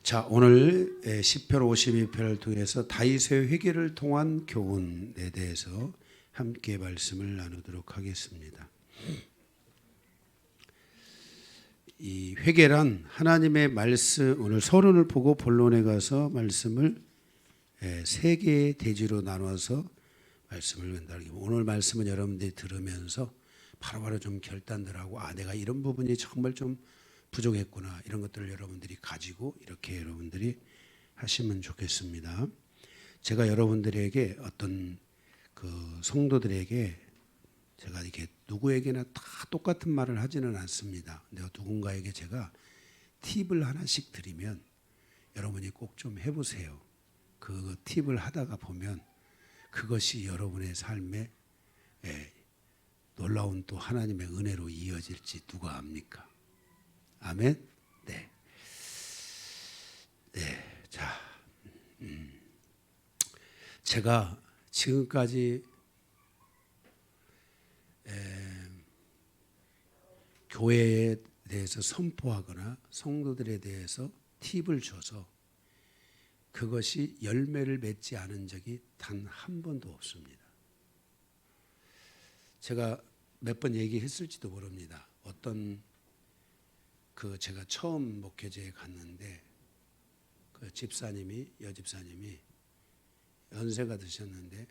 자, 오늘 시편 52편을 통해서 다윗의 회개를 통한 교훈에 대해서 함께 말씀을 나누도록 하겠습니다. 이 회개란 하나님의 말씀, 오늘 서론을 보고 본론에 가서 말씀을 세 개의 대지로 나눠서 말씀을 전달하기. 오늘 말씀은 여러분들이 들으면서 바로바로 좀 결단들 하고, 내가 이런 부분이 정말 좀 부족했구나, 이런 것들을 여러분들이 가지고 이렇게 여러분들이 하시면 좋겠습니다. 제가 여러분들에게 어떤 성도들에게 제가 이렇게 누구에게나 다 똑같은 말을 하지는 않습니다. 내가 누군가에게 제가 팁을 하나씩 드리면 여러분이 꼭 좀 해보세요. 그 팁을 하다가 보면 그것이 여러분의 삶에 놀라운 또 하나님의 은혜로 이어질지 누가 압니까? 아멘. 네. 자, 제가 지금까지 교회에 대해서 선포하거나 성도들에 대해서 팁을 줘서 그것이 열매를 맺지 않은 적이 단 한 번도 없습니다. 제가 몇 번 얘기했을지도 모릅니다. 어떤 제가 처음 목회제에 갔는데 그 여집사님이 연세가 드셨는데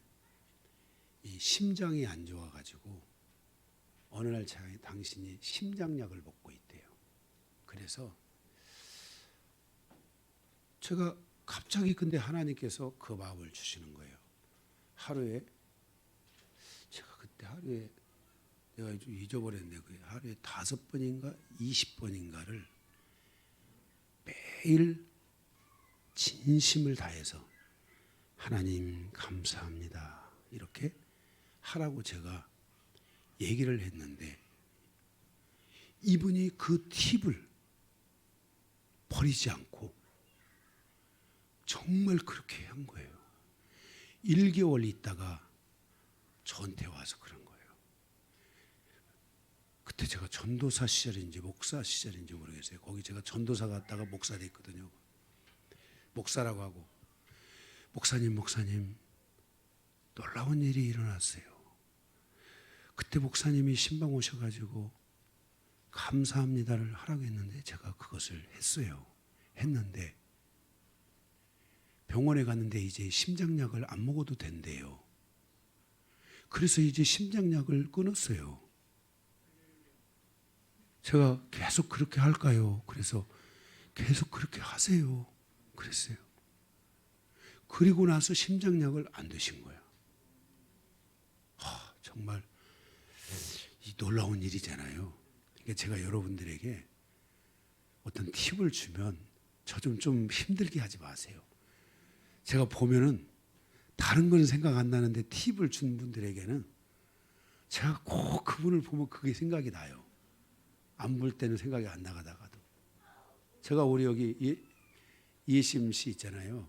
이 심장이 안 좋아가지고 어느 날 당신이 심장약을 먹고 있대요. 그래서 제가 갑자기 근데 하나님께서 그 마음을 주시는 거예요. 제가 그때 하루에 내가 잊어버렸네. 하루에 5번인가 20번인가를 매일 진심을 다해서 하나님 감사합니다, 이렇게 하라고 제가 얘기를 했는데 이분이 그 팁을 버리지 않고 정말 그렇게 한 거예요. 1개월 있다가 저한테 와서 그런 거예요. 그때 제가 전도사 시절인지 목사 시절인지 모르겠어요. 거기 제가 전도사 갔다가 목사 됐거든요. 목사라고 하고, 목사님 놀라운 일이 일어났어요. 그때 목사님이 신방 오셔가지고 감사합니다를 하라고 했는데 제가 그것을 했는데 병원에 갔는데 이제 심장약을 안 먹어도 된대요. 그래서 이제 심장약을 끊었어요. 제가 계속 그렇게 할까요? 그래서 계속 그렇게 하세요 그랬어요. 그리고 나서 심장약을 안 드신 거예요. 정말 이 놀라운 일이잖아요. 그러니까 제가 여러분들에게 어떤 팁을 주면 저 좀 힘들게 하지 마세요. 제가 보면은 다른 건 생각 안 나는데 팁을 준 분들에게는 제가 꼭 그분을 보면 그게 생각이 나요. 안 볼 때는 생각이 안 나가다가도. 제가 우리 여기 이해심 씨 있잖아요.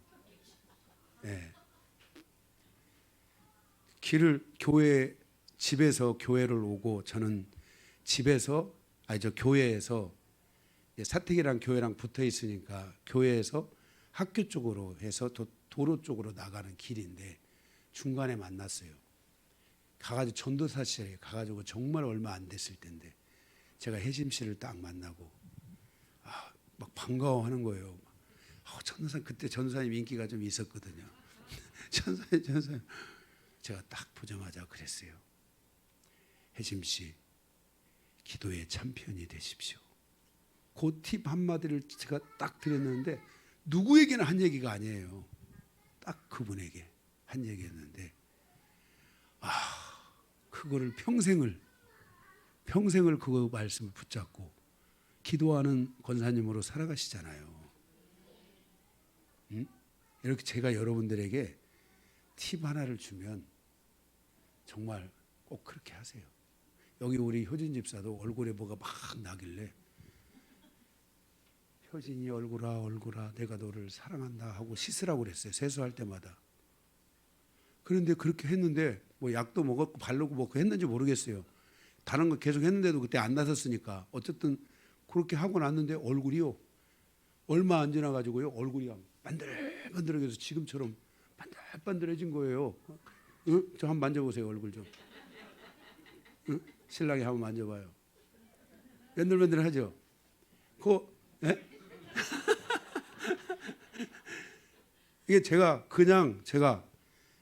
집에서 교회를 오고, 저는 교회에서 사택이랑 교회랑 붙어 있으니까 교회에서 학교 쪽으로 해서 도로 쪽으로 나가는 길인데 중간에 만났어요. 가가지고 전도사 시절에 가가지고 정말 얼마 안 됐을 텐데 제가 혜심 씨를 딱 만나고 막 반가워하는 거예요. 전도사, 그때 전도사님 인기가 좀 있었거든요. 전도사님 제가 딱 보자마자 그랬어요. 혜심 씨, 기도의 챔피언이 되십시오. 그 팁 한마디를 제가 딱 드렸는데 누구에게나 한 얘기가 아니에요. 딱 그분에게 한 얘기였는데 그거를 평생을 그 말씀을 붙잡고 기도하는 권사님으로 살아가시잖아요. 이렇게 제가 여러분들에게 팁 하나를 주면 정말 꼭 그렇게 하세요. 여기 우리 효진 집사도 얼굴에 뭐가 막 나길래 효진이 얼굴아 내가 너를 사랑한다 하고 씻으라고 그랬어요. 세수할 때마다. 그런데 그렇게 했는데 뭐 약도 먹었고 바르고 먹고 했는지 모르겠어요. 다른 거 계속 했는데도 그때 안 나섰으니까 어쨌든 그렇게 하고 났는데 얼굴이요 얼마 안 지나 가지고요 얼굴이 반들반들해서 지금처럼 반들반들해진 거예요. 응? 저 한번 만져보세요 얼굴 좀. 응? 신랑이 한번 만져봐요. 맨들맨들하죠. 예? 이게 제가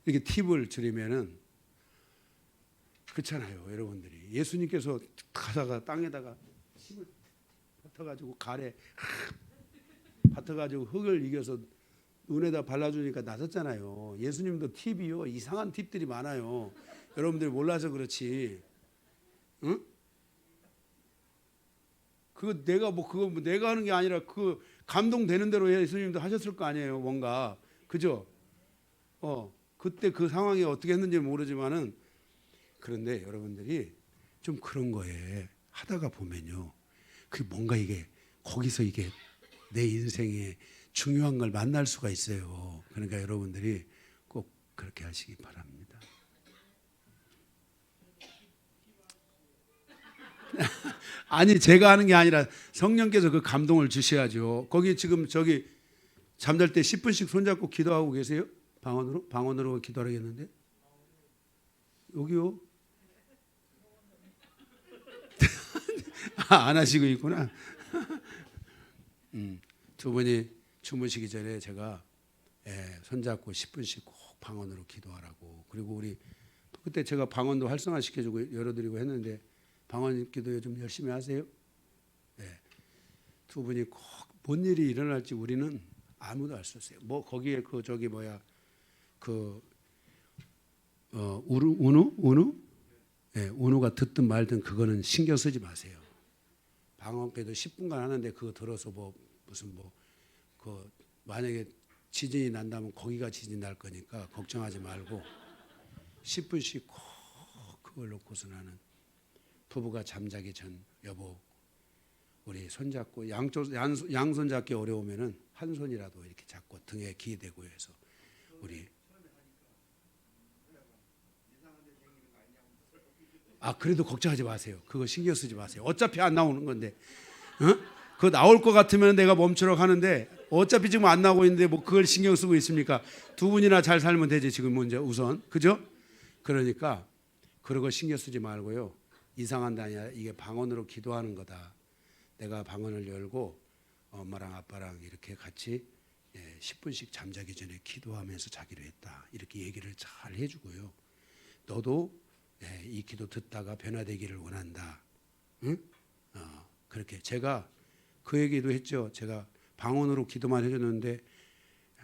이렇게 팁을 드리면은 그렇잖아요, 여러분들이. 예수님께서 가다가 땅에다가 힘을 받아가지고 가래 받아가지고 흙을 이겨서 눈에다 발라주니까 나섰잖아요. 예수님도 팁이요 이상한 팁들이 많아요. 여러분들이 몰라서 그렇지. 응? 그거 내가 하는 게 아니라 그 감동되는 대로 예수님도 하셨을 거 아니에요, 뭔가. 그죠? 그때 그 상황이 어떻게 했는지 모르지만은 그런데 여러분들이 좀 그런 거에 하다가 보면요. 그 뭔가 이게 거기서 이게 내 인생에 중요한 걸 만날 수가 있어요. 그러니까 여러분들이 꼭 그렇게 하시기 바랍니다. 아니 제가 하는 게 아니라 성령께서 그 감동을 주셔야죠. 거기 지금 저기 잠잘 때 10분씩 손잡고 기도하고 계세요? 방언으로 기도하겠는데 여기요? 안 하시고 있구나. 두 분이 주무시기 전에 제가 손잡고 10분씩 꼭 방언으로 기도하라고. 그리고 우리 그때 제가 방언도 활성화시켜주고 열어드리고 했는데 방언 기도 요즘 열심히 하세요? 두 분이 꼭 뭔 일이 일어날지 우리는 아무도 알 수 없어요. 뭐 거기에 그 저기 뭐야 그 운우? 운우가 듣든 말든 그거는 신경 쓰지 마세요. 방언기도 10분간 하는데 그거 들어서 무슨 그 만약에 지진이 난다면 거기가 지진 날 거니까 걱정하지 말고 10분씩 꼭 그걸 놓고서 나는 부부가 잠자기 전 여보 우리 손잡고 양손 잡기 어려우면은 한 손이라도 이렇게 잡고 등에 기대고 해서 우리 그래도 걱정하지 마세요. 그거 신경 쓰지 마세요. 어차피 안 나오는 건데. 그거 나올 것 같으면 내가 멈추라고 하는데 어차피 지금 안 나오고 있는데 뭐 그걸 신경 쓰고 있습니까? 두 분이나 잘 살면 되지 지금 먼저 우선. 그죠? 그러니까 그런 거 신경 쓰지 말고요. 이상한 데 아니라 이게 방언으로 기도하는 거다. 내가 방언을 열고 엄마랑 아빠랑 이렇게 같이 10분씩 잠자기 전에 기도하면서 자기로 했다. 이렇게 얘기를 잘 해주고요. 너도 이 기도 듣다가 변화되기를 원한다. 응? 그렇게 제가 그 얘기도 했죠. 제가 방언으로 기도만 해줬는데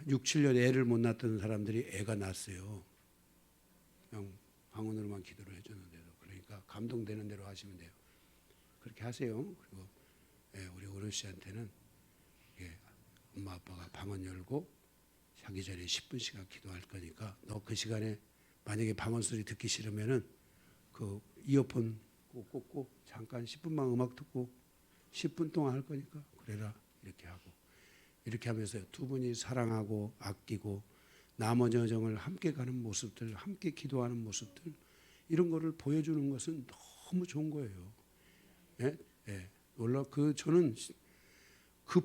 6, 7년 애를 못 낳던 사람들이 애가 낳았어요. 그냥 방언으로만 기도를 해줬는데도. 그러니까 감동되는 대로 하시면 돼요. 그렇게 하세요. 그리고 우리 오른 씨한테는 엄마 아빠가 방언 열고 자기 전에 10분씩만 기도할 거니까 너 그 시간에 만약에 방언 소리 듣기 싫으면은 그 이어폰 꽂고 잠깐 10분만 음악 듣고 10분 동안 할 거니까 그래라 이렇게 하고 이렇게 하면서 두 분이 사랑하고 아끼고 나머지 여정을 함께 가는 모습들 함께 기도하는 모습들 이런 거를 보여주는 것은 너무 좋은 거예요. 놀라 저는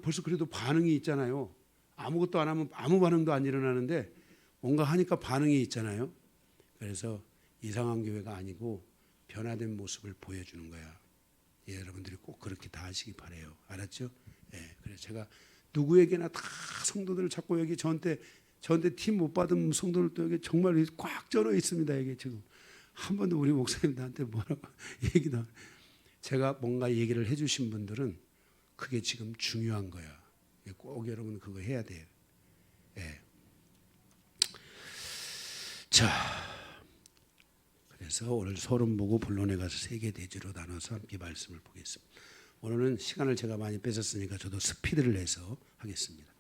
벌써 그래도 반응이 있잖아요. 아무것도 안 하면 아무 반응도 안 일어나는데 뭔가 하니까 반응이 있잖아요. 그래서 이상한 교회가 아니고 변화된 모습을 보여주는 거야. 여러분들이 꼭 그렇게 다 하시기 바래요. 알았죠? 그래서 제가 누구에게나 다 성도들을 찾고 여기 저한테 팀 못 받은 성도들도 여기 정말 꽉 쩔어 있습니다. 여기 지금 한 번도 우리 목사님들한테 뭐라고 얘기도 제가 뭔가 얘기를 해주신 분들은 그게 지금 중요한 거야. 꼭 여러분 그거 해야 돼요. 자, 그래서 오늘 소름 보고 본론에 가서 세계 대지로 나눠서 함께 말씀을 보겠습니다. 오늘은 시간을 제가 많이 뺏었으니까 저도 스피드를 내서 하겠습니다.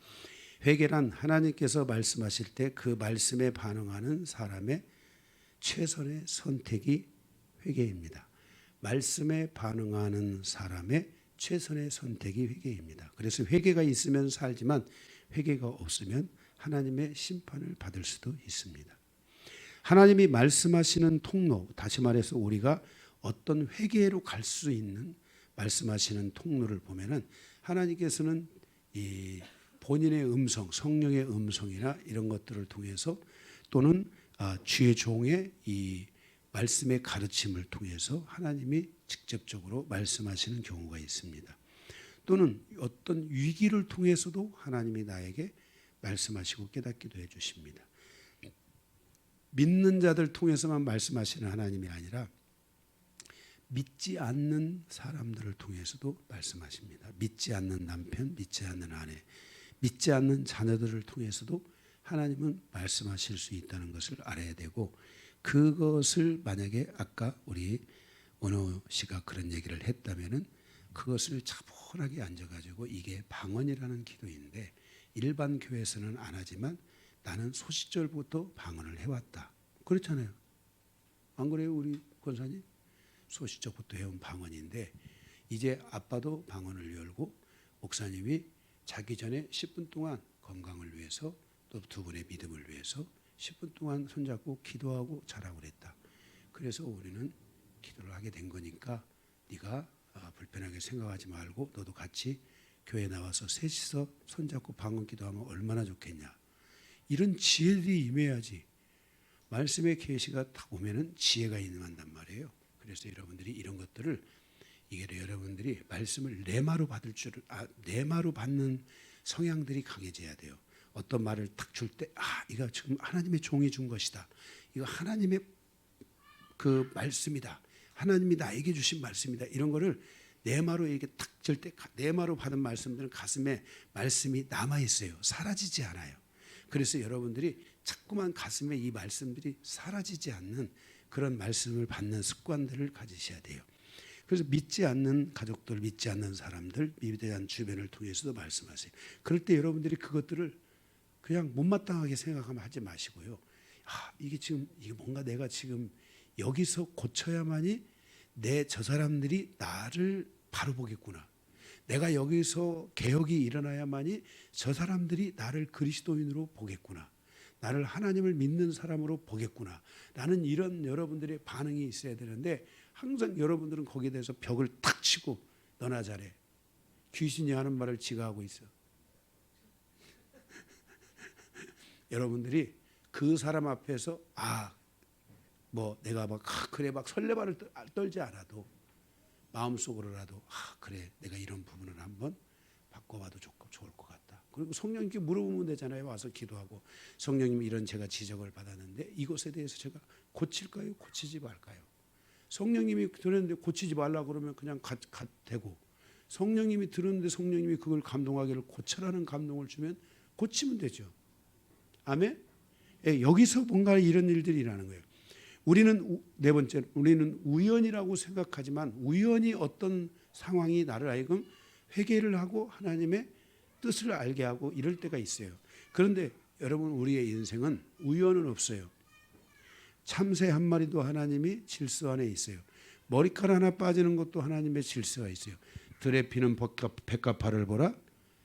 회개란 하나님께서 말씀하실 때 그 말씀에 반응하는 사람의 최선의 선택이 회개입니다. 말씀에 반응하는 사람의 최선의 선택이 회개입니다. 그래서 회개가 있으면 살지만 회개가 없으면 하나님의 심판을 받을 수도 있습니다. 하나님이 말씀하시는 통로, 다시 말해서 우리가 어떤 회개로 갈 수 있는 말씀하시는 통로를 보면은 하나님께서는 이 본인의 음성, 성령의 음성이나 이런 것들을 통해서 또는 주의 종의 이 말씀의 가르침을 통해서 하나님이 직접적으로 말씀하시는 경우가 있습니다. 또는 어떤 위기를 통해서도 하나님이 나에게 말씀하시고 깨닫기도 해주십니다. 믿는 자들 통해서만 말씀하시는 하나님이 아니라 믿지 않는 사람들을 통해서도 말씀하십니다. 믿지 않는 남편, 믿지 않는 아내, 믿지 않는 자녀들을 통해서도 하나님은 말씀하실 수 있다는 것을 알아야 되고, 그것을 만약에 아까 우리 원호 씨가 그런 얘기를 했다면은 그것을 차분하게 앉아가지고 이게 방언이라는 기도인데 일반 교회에서는 안 하지만 나는 소시절부터 방언을 해왔다. 그렇잖아요. 안 그래요, 우리 권사님? 소시적부터 해온 방언인데 이제 아빠도 방언을 열고 목사님이 자기 전에 10분 동안 건강을 위해서 또 두 분의 믿음을 위해서 10분 동안 손잡고 기도하고 자라고 그랬다. 그래서 우리는 기도를 하게 된 거니까 네가 불편하게 생각하지 말고 너도 같이 교회 나와서 셋이서 손잡고 방언 기도하면 얼마나 좋겠냐. 이런 지혜들이 임해야지. 말씀의 계시가 딱 오면은 지혜가 임한단 말이에요. 그래서 여러분들이 이런 것들을 이게 여러분들이 말씀을 내마로 받는 성향들이 강해져야 돼요. 어떤 말을 딱 줄 때 이거 지금 하나님의 종이 준 것이다. 이거 하나님의 그 말씀이다. 하나님이 나에게 주신 말씀이다. 이런 거를 내마로 이렇게 딱 줄 때 내마로 받은 말씀들은 가슴에 말씀이 남아 있어요. 사라지지 않아요. 그래서 여러분들이 자꾸만 가슴에 이 말씀들이 사라지지 않는 그런 말씀을 받는 습관들을 가지셔야 돼요. 그래서 믿지 않는 가족들, 믿지 않는 사람들, 믿지 않는 주변을 통해서도 말씀하세요. 그럴 때 여러분들이 그것들을 그냥 못마땅하게 생각하면 하지 마시고요. 이게 뭔가 내가 지금 여기서 고쳐야만이 저 사람들이 나를 바로 보겠구나. 내가 여기서 개혁이 일어나야만이 저 사람들이 나를 그리스도인으로 보겠구나. 나를 하나님을 믿는 사람으로 보겠구나. 라는 이런 여러분들의 반응이 있어야 되는데 항상 여러분들은 거기에 대해서 벽을 탁 치고 너나 잘해. 귀신이 하는 말을 지가 하고 있어. 여러분들이 그 사람 앞에서 내가 그래 설레발을 떨지 않아도 마음속으로라도 그래 내가 이런 부분을 한번 바꿔봐도 좋을 것 같다. 그리고 성령님께 물어보면 되잖아요. 와서 기도하고 성령님 이런 제가 지적을 받았는데 이것에 대해서 제가 고칠까요? 고치지 말까요? 성령님이 들었는데 고치지 말라고 그러면 그냥 되고 성령님이 들었는데 성령님이 그걸 감동하기를 고쳐라는 감동을 주면 고치면 되죠. 아멘? 여기서 뭔가 이런 일들이 일어나는 거예요. 우리는 네 번째, 우리는 우연이라고 생각하지만 우연히 어떤 상황이 나를 하여금 회개를 하고 하나님의 뜻을 알게 하고 이럴 때가 있어요. 그런데 여러분 우리의 인생은 우연은 없어요. 참새 한 마리도 하나님이 질서 안에 있어요. 머리카락 하나 빠지는 것도 하나님의 질서가 있어요. 들에 피는 백합화를 보라.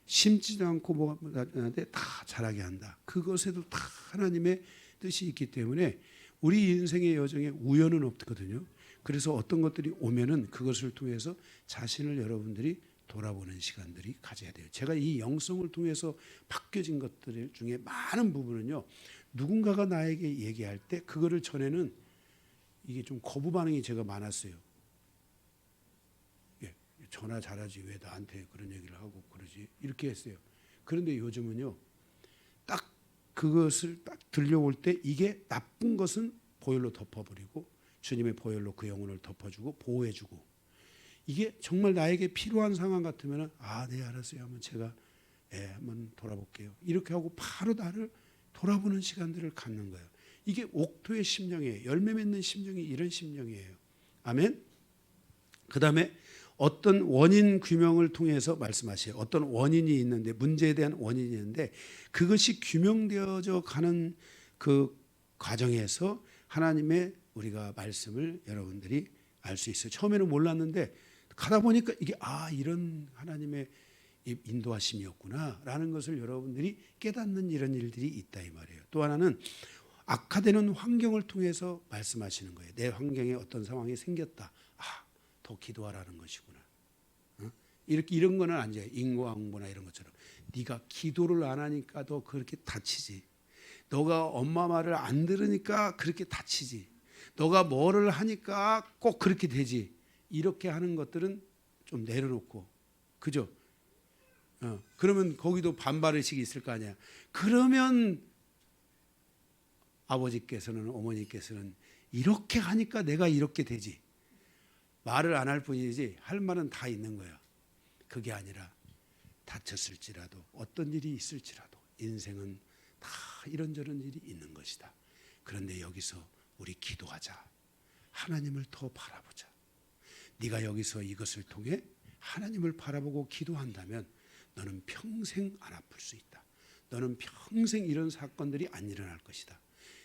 심지도 않고 뭐하는데 다 자라게 한다. 그것에도 다 하나님의 뜻이 있기 때문에 우리 인생의 여정에 우연은 없거든요. 그래서 어떤 것들이 오면은 그것을 통해서 자신을 여러분들이 돌아보는 시간들이 가져야 돼요. 제가 이 영성을 통해서 바뀌어진 것들 중에 많은 부분은요. 누군가가 나에게 얘기할 때 그거를 전에는 이게 좀 거부 반응이 제가 많았어요. 전화 잘하지 왜 나한테 그런 얘기를 하고 그러지 이렇게 했어요. 그런데 요즘은요. 딱 그것을 딱 들려올 때 이게 나쁜 것은 보혈로 덮어버리고 주님의 보혈로 그 영혼을 덮어주고 보호해주고 이게 정말 나에게 필요한 상황 같으면 네 알았어요 하면 제가 한번 돌아볼게요. 이렇게 하고 바로 나를 돌아보는 시간들을 갖는 거예요. 이게 옥토의 심령이에요. 열매 맺는 심령이 이런 심령이에요. 아멘. 그 다음에 어떤 원인 규명을 통해서 말씀하셔요. 어떤 원인이 있는데 문제에 대한 원인이 있는데 그것이 규명되어져 가는 그 과정에서 하나님의 우리가 말씀을 여러분들이 알 수 있어요. 처음에는 몰랐는데 가다 보니까 이게 이런 하나님의 인도하심이었구나 라는 것을 여러분들이 깨닫는 이런 일들이 있다 이 말이에요. 또 하나는 악화되는 환경을 통해서 말씀하시는 거예요. 내 환경에 어떤 상황이 생겼다. 더 기도하라는 것이구나. 이렇게 이런 거는 안 돼. 인과응보나 이런 것처럼. 네가 기도를 안 하니까 너 그렇게 다치지. 너가 엄마 말을 안 들으니까 그렇게 다치지. 너가 뭐를 하니까 꼭 그렇게 되지. 이렇게 하는 것들은 좀 내려놓고, 그죠? 그러면 거기도 반발의식이 있을 거 아니야. 그러면 아버지께서는, 어머니께서는 이렇게 하니까 내가 이렇게 되지. 말을 안 할 뿐이지 할 말은 다 있는 거야. 그게 아니라 다쳤을지라도 어떤 일이 있을지라도 인생은 다 이런저런 일이 있는 것이다. 그런데 여기서 우리 기도하자. 하나님을 더 바라보자. 네가 여기서 이것을 통해 하나님을 바라보고 기도한다면 너는 평생 안 아플 수 있다. 너는 평생 이런 사건들이 안 일어날 것이다.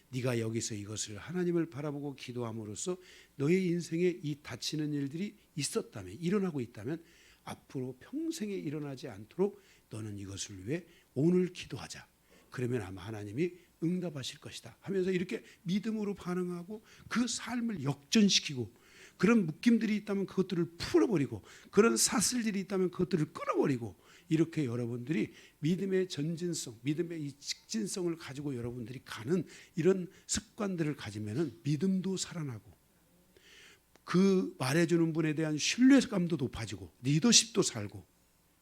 네가 여기서 이것을 하나님을 바라보고 기도함으로써 너의 인생에 이 다치는 일들이 있었다면, 일어나고 있다면 앞으로 평생에 일어나지 않도록 너는 이것을 위해 오늘 기도하자. 그러면 아마 하나님이 응답하실 것이다 하면서 이렇게 믿음으로 반응하고 그 삶을 역전시키고, 그런 묶임들이 있다면 그것들을 풀어버리고, 그런 사슬들이 있다면 그것들을 끊어버리고, 이렇게 여러분들이 믿음의 전진성, 믿음의 이 직진성을 가지고 여러분들이 가는 이런 습관들을 가지면은 믿음도 살아나고, 그 말해주는 분에 대한 신뢰감도 높아지고, 리더십도 살고,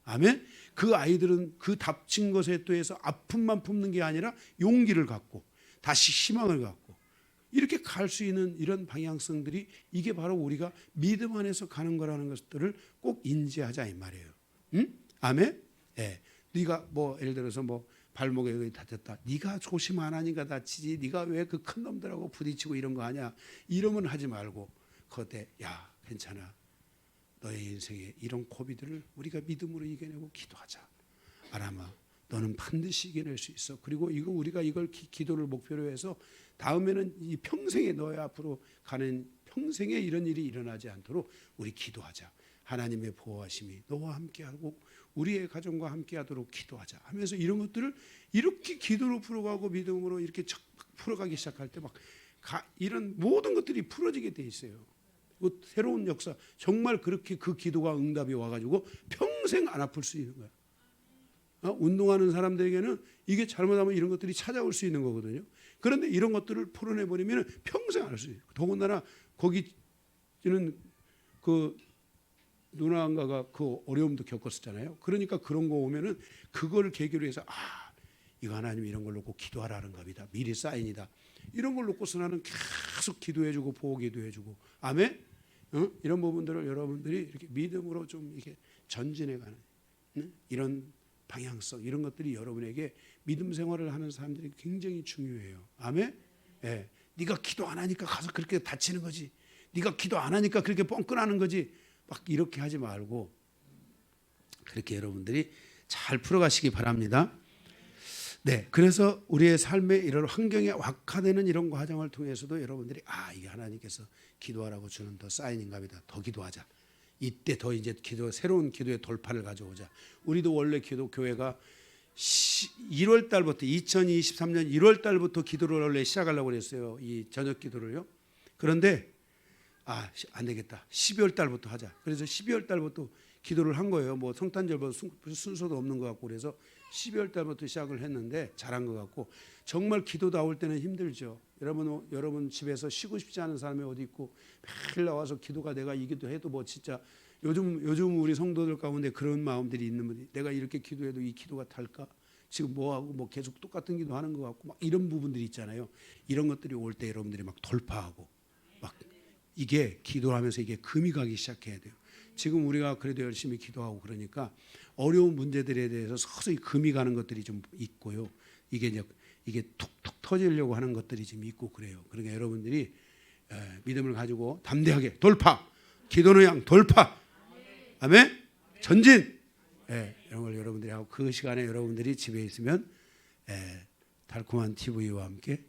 아멘. 그 아이들은 그 다친 것에 대해서 아픔만 품는 게 아니라 용기를 갖고 다시 희망을 갖고 이렇게 갈 수 있는 이런 방향성들이, 이게 바로 우리가 믿음 안에서 가는 거라는 것들을 꼭 인지하자 이 말이에요. 응? 아멘. 예. 네가 뭐 예를 들어서 뭐 발목에 여기 다쳤다. 네가 조심 안 하니까 다치지. 네가 왜 그 큰 놈들하고 부딪히고 이런 거 하냐. 이러면 하지 말고 그때 야 괜찮아. 너의 인생에 이런 고비들을 우리가 믿음으로 이겨내고 기도하자. 아람아, 너는 반드시 이겨낼 수 있어. 그리고 이거 우리가 이걸 기도를 목표로 해서 다음에는 이 평생에 너의 앞으로 가는 평생에 이런 일이 일어나지 않도록 우리 기도하자. 하나님의 보호하심이 너와 함께하고 우리의 가정과 함께하도록 기도하자 하면서 이런 것들을 이렇게 기도로 풀어가고 믿음으로 이렇게 풀어가기 시작할 때 막 이런 모든 것들이 풀어지게 돼 있어요. 그 새로운 역사, 정말 그렇게 그 기도가 응답이 와가지고 평생 안 아플 수 있는 거야. 운동하는 사람들에게는 이게 잘못하면 이런 것들이 찾아올 수 있는 거거든요. 그런데 이런 것들을 풀어내버리면 평생 안 할 수 있어요. 더군다나 거기는 그 누나가가 그 어려움도 겪었었잖아요. 그러니까 그런 거 오면은 그걸 계기로 해서 이거 하나님 이런 걸 놓고 기도하라는 겁니다. 미리 사인이다. 이런 걸 놓고서 나는 계속 기도해주고 보호 기도해주고, 아멘. 이런 부분들을 여러분들이 이렇게 믿음으로 좀 이렇게 전진해가는 이런 방향성, 이런 것들이 여러분에게 믿음 생활을 하는 사람들이 굉장히 중요해요. 아멘. 예. 네가 기도 안 하니까 가서 그렇게 다치는 거지. 네가 기도 안 하니까 그렇게 뻥끗하는 거지. 막 이렇게 하지 말고 그렇게 여러분들이 잘 풀어가시기 바랍니다. 네, 그래서 우리의 삶의 이런 환경에 악화되는 이런 과정을 통해서도 여러분들이 이게 하나님께서 기도하라고 주는 더 사인인갑니다. 더 기도하자. 이때 더 이제 새로운 기도의 돌파를 가져오자. 우리도 원래 교회가 1월 달부터 2023년 1월 달부터 기도를 원래 시작하려고 그랬어요. 이 저녁 기도를요. 그런데 안 되겠다. 12월 달부터 하자. 그래서 12월 달부터 기도를 한 거예요. 뭐 성탄절보다 순서도 없는 것 같고 그래서 12월 달부터 시작을 했는데 잘한 것 같고, 정말 기도 나올 때는 힘들죠. 여러분 집에서 쉬고 싶지 않은 사람이 어디 있고 매일 나와서 기도가 내가 이 기도해도 뭐 진짜 요즘 우리 성도들 가운데 그런 마음들이 있는 분이, 내가 이렇게 기도해도 이 기도가 탈까? 지금 뭐하고 뭐 계속 똑같은 기도 하는 것 같고 막 이런 부분들이 있잖아요. 이런 것들이 올 때 여러분들이 막 돌파하고 막 이게 기도하면서 이게 금이 가기 시작해야 돼요. 지금 우리가 그래도 열심히 기도하고 그러니까 어려운 문제들에 대해서 서서히 금이 가는 것들이 좀 있고요. 이게 툭툭 터지려고 하는 것들이 좀 있고 그래요. 그러니까 여러분들이 믿음을 가지고 담대하게 돌파, 기도는 양 돌파, 아멘, 전진, 이런 걸 여러분들이 하고, 그 시간에 여러분들이 집에 있으면 달콤한 TV와 함께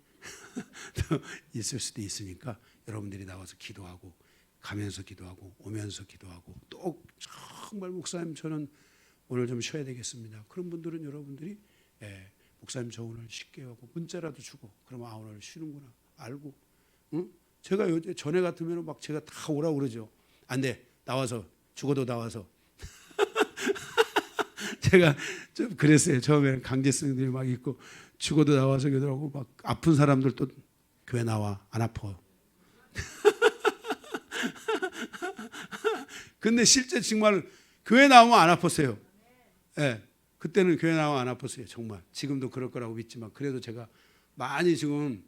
있을 수도 있으니까 여러분들이 나와서 기도하고, 가면서 기도하고 오면서 기도하고, 또 정말 목사님 저는 오늘 좀 쉬어야 되겠습니다. 그런 분들은 여러분들이 목사님 저 오늘 쉴게요 하고 문자라도 주고, 그러면 오늘 쉬는구나 알고, 제가 전에 같으면 막 제가 다 오라고 그러죠. 안 돼, 나와서 죽어도 나와서 제가 좀 그랬어요. 처음에는 강제성들이 막 있고 죽어도 나와서 기도하고 막 아픈 사람들도 교회 나와 안 아파. 근데 실제 정말 교회 나오면 안 아팠어요. 예, 그때는 교회 나오면 안 아팠어요. 정말 지금도 그럴 거라고 믿지만 그래도 제가 많이 지금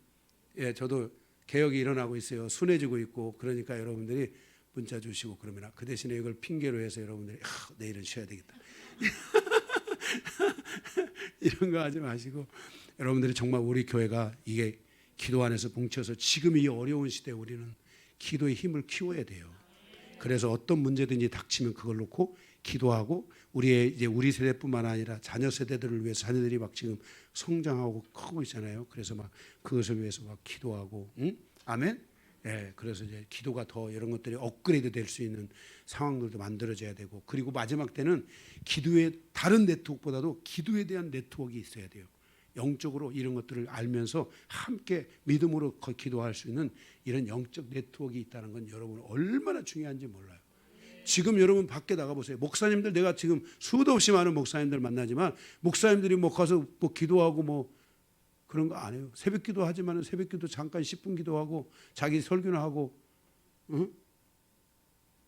저도 개혁이 일어나고 있어요. 순해지고 있고 그러니까 여러분들이 문자 주시고 그러면 그 대신에 이걸 핑계로 해서 여러분들이 내일은 쉬어야 되겠다. 이런 거 하지 마시고 여러분들이 정말 우리 교회가 이게 기도 안에서 뭉쳐서 지금 이 어려운 시대에 우리는 기도의 힘을 키워야 돼요. 그래서 어떤 문제든지 닥치면 그걸 놓고 기도하고 우리 세대뿐만 아니라 자녀 세대들을 위해서 자녀들이 막 지금 성장하고 크고 있잖아요. 그래서 막 그것을 위해서 막 기도하고, 아멘. 예, 그래서 이제 기도가 더 이런 것들이 업그레이드 될 수 있는 상황들도 만들어져야 되고 그리고 마지막 때는 기도의 다른 네트워크보다도 기도에 대한 네트워크가 있어야 돼요. 영적으로 이런 것들을 알면서 함께 믿음으로 기도할 수 있는 이런 영적 네트워크가 있다는 건 여러분 얼마나 중요한지 몰라요. 지금 여러분 밖에 나가보세요. 목사님들 내가 지금 수도 없이 많은 목사님들 만나지만 목사님들이 뭐 가서 뭐 기도하고 뭐 그런 거 안 해요. 새벽 기도 하지만 새벽 기도 잠깐 10분 기도하고 자기 설교나 하고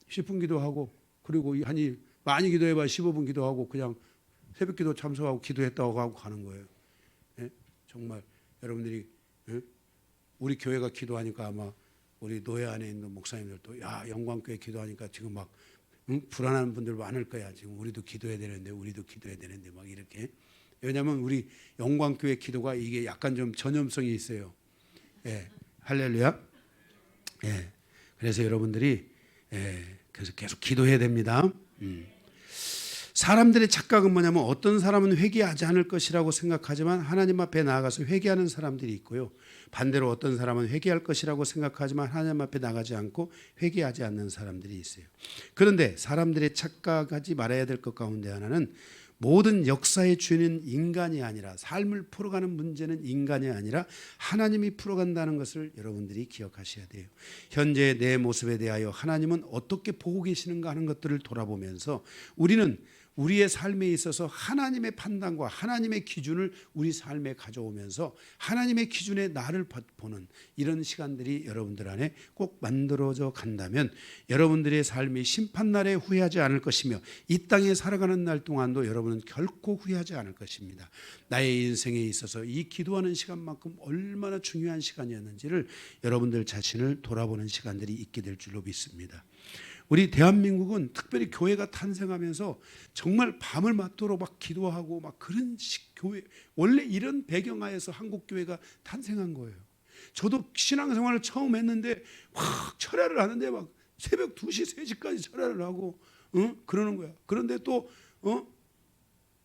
10분 기도하고 그리고 많이 기도해봐 15분 기도하고 그냥 새벽 기도 참석하고 기도했다고 하고 가는 거예요. 예? 정말 여러분들이 우리 교회가 기도하니까 아마 우리 노예 안에 있는 목사님들도 영광교회 기도하니까 지금 막 불안한 분들 많을 거야. 지금 우리도 기도해야 되는데 막 이렇게. 왜냐하면 우리 영광교회 기도가 이게 약간 좀 전염성이 있어요. 예, 할렐루야. 예, 그래서 여러분들이 그래서 계속 기도해야 됩니다. 사람들의 착각은 뭐냐면 어떤 사람은 회개하지 않을 것이라고 생각하지만 하나님 앞에 나아가서 회개하는 사람들이 있고요. 반대로 어떤 사람은 회개할 것이라고 생각하지만 하나님 앞에 나가지 않고 회개하지 않는 사람들이 있어요. 그런데 사람들의 착각하지 말아야 될 것 가운데 하나는 모든 역사의 주인은 인간이 아니라 삶을 풀어가는 문제는 인간이 아니라 하나님이 풀어간다는 것을 여러분들이 기억하셔야 돼요. 현재의 내 모습에 대하여 하나님은 어떻게 보고 계시는가 하는 것들을 돌아보면서 우리는 우리의 삶에 있어서 하나님의 판단과 하나님의 기준을 우리 삶에 가져오면서 하나님의 기준에 나를 보는 이런 시간들이 여러분들 안에 꼭 만들어져 간다면 여러분들의 삶이 심판날에 후회하지 않을 것이며 이 땅에 살아가는 날 동안도 여러분은 결코 후회하지 않을 것입니다. 나의 인생에 있어서 이 기도하는 시간만큼 얼마나 중요한 시간이었는지를 여러분들 자신을 돌아보는 시간들이 있게 될 줄로 믿습니다. 우리 대한민국은 특별히 교회가 탄생하면서 정말 밤을 맞도록 막 기도하고 막 그런 교회 원래 이런 배경하에서 한국 교회가 탄생한 거예요. 저도 신앙생활을 처음 했는데 막 철야를 하는데 막 새벽 2시, 3시까지 철야를 하고 그러는 거야. 그런데 또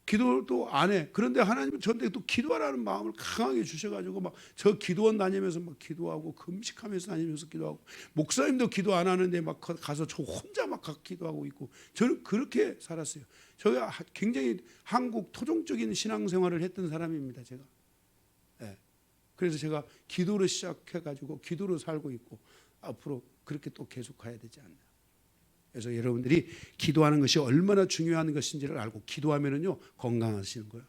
기도도 안 해. 그런데 하나님은 저한테 또 기도하라는 마음을 강하게 주셔가지고 막 저 기도원 다니면서 막 기도하고 금식하면서 다니면서 기도하고 목사님도 기도 안 하는데 막 가서 저 혼자 막 기도하고 있고 저는 그렇게 살았어요. 저가 굉장히 한국 토종적인 신앙생활을 했던 사람입니다. 제가. 네. 그래서 제가 기도로 시작해가지고 기도로 살고 있고 앞으로 그렇게 또 계속 가야 되지 않나. 그래서 여러분들이 기도하는 것이 얼마나 중요한 것인지를 알고 기도하면은요 건강하시는 거예요.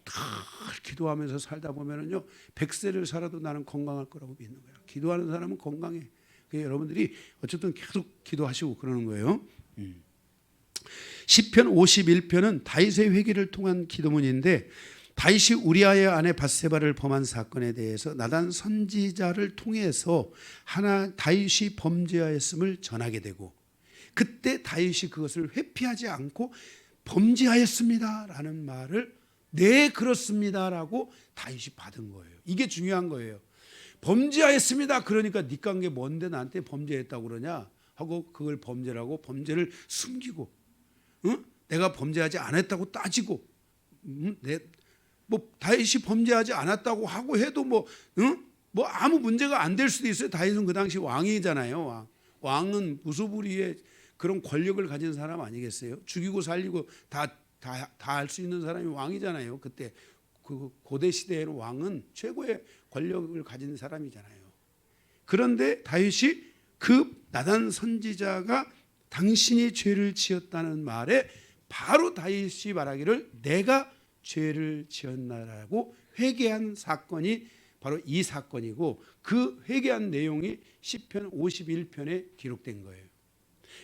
늘 기도하면서 살다 보면은요 100세를 살아도 나는 건강할 거라고 믿는 거예요. 기도하는 사람은 건강해. 여러분들이 어쨌든 계속 기도하시고 그러는 거예요. 시편 51편은 다윗의 회개를 통한 기도문인데 다윗이 우리아의 아내 밧세바를 범한 사건에 대해서 나단 선지자를 통해서 다윗이 범죄하였음을 전하게 되고 그때 다윗이 그것을 회피하지 않고 범죄하였습니다라는 말을 네 그렇습니다라고 다윗이 받은 거예요. 이게 중요한 거예요. 범죄하였습니다. 그러니까 네 관계 뭔데 나한테 범죄했다고 그러냐 하고 그걸 범죄라고 범죄를 숨기고 내가 범죄하지 않았다고 따지고 뭐 다윗이 범죄하지 않았다고 하고 해도 뭐 아무 문제가 안 될 수도 있어요. 다윗은 그 당시 왕이잖아요. 왕은 무소불위의 그런 권력을 가진 사람 아니겠어요? 죽이고 살리고 다 할 수 있는 사람이 왕이잖아요. 그때 그 고대 시대에는 왕은 최고의 권력을 가진 사람이잖아요. 그런데 다윗이 그 나단 선지자가 당신이 죄를 지었다는 말에 바로 다윗이 말하기를 내가 죄를 지었나라고 회개한 사건이 바로 이 사건이고, 그 회개한 내용이 시편 51편에 기록된 거예요.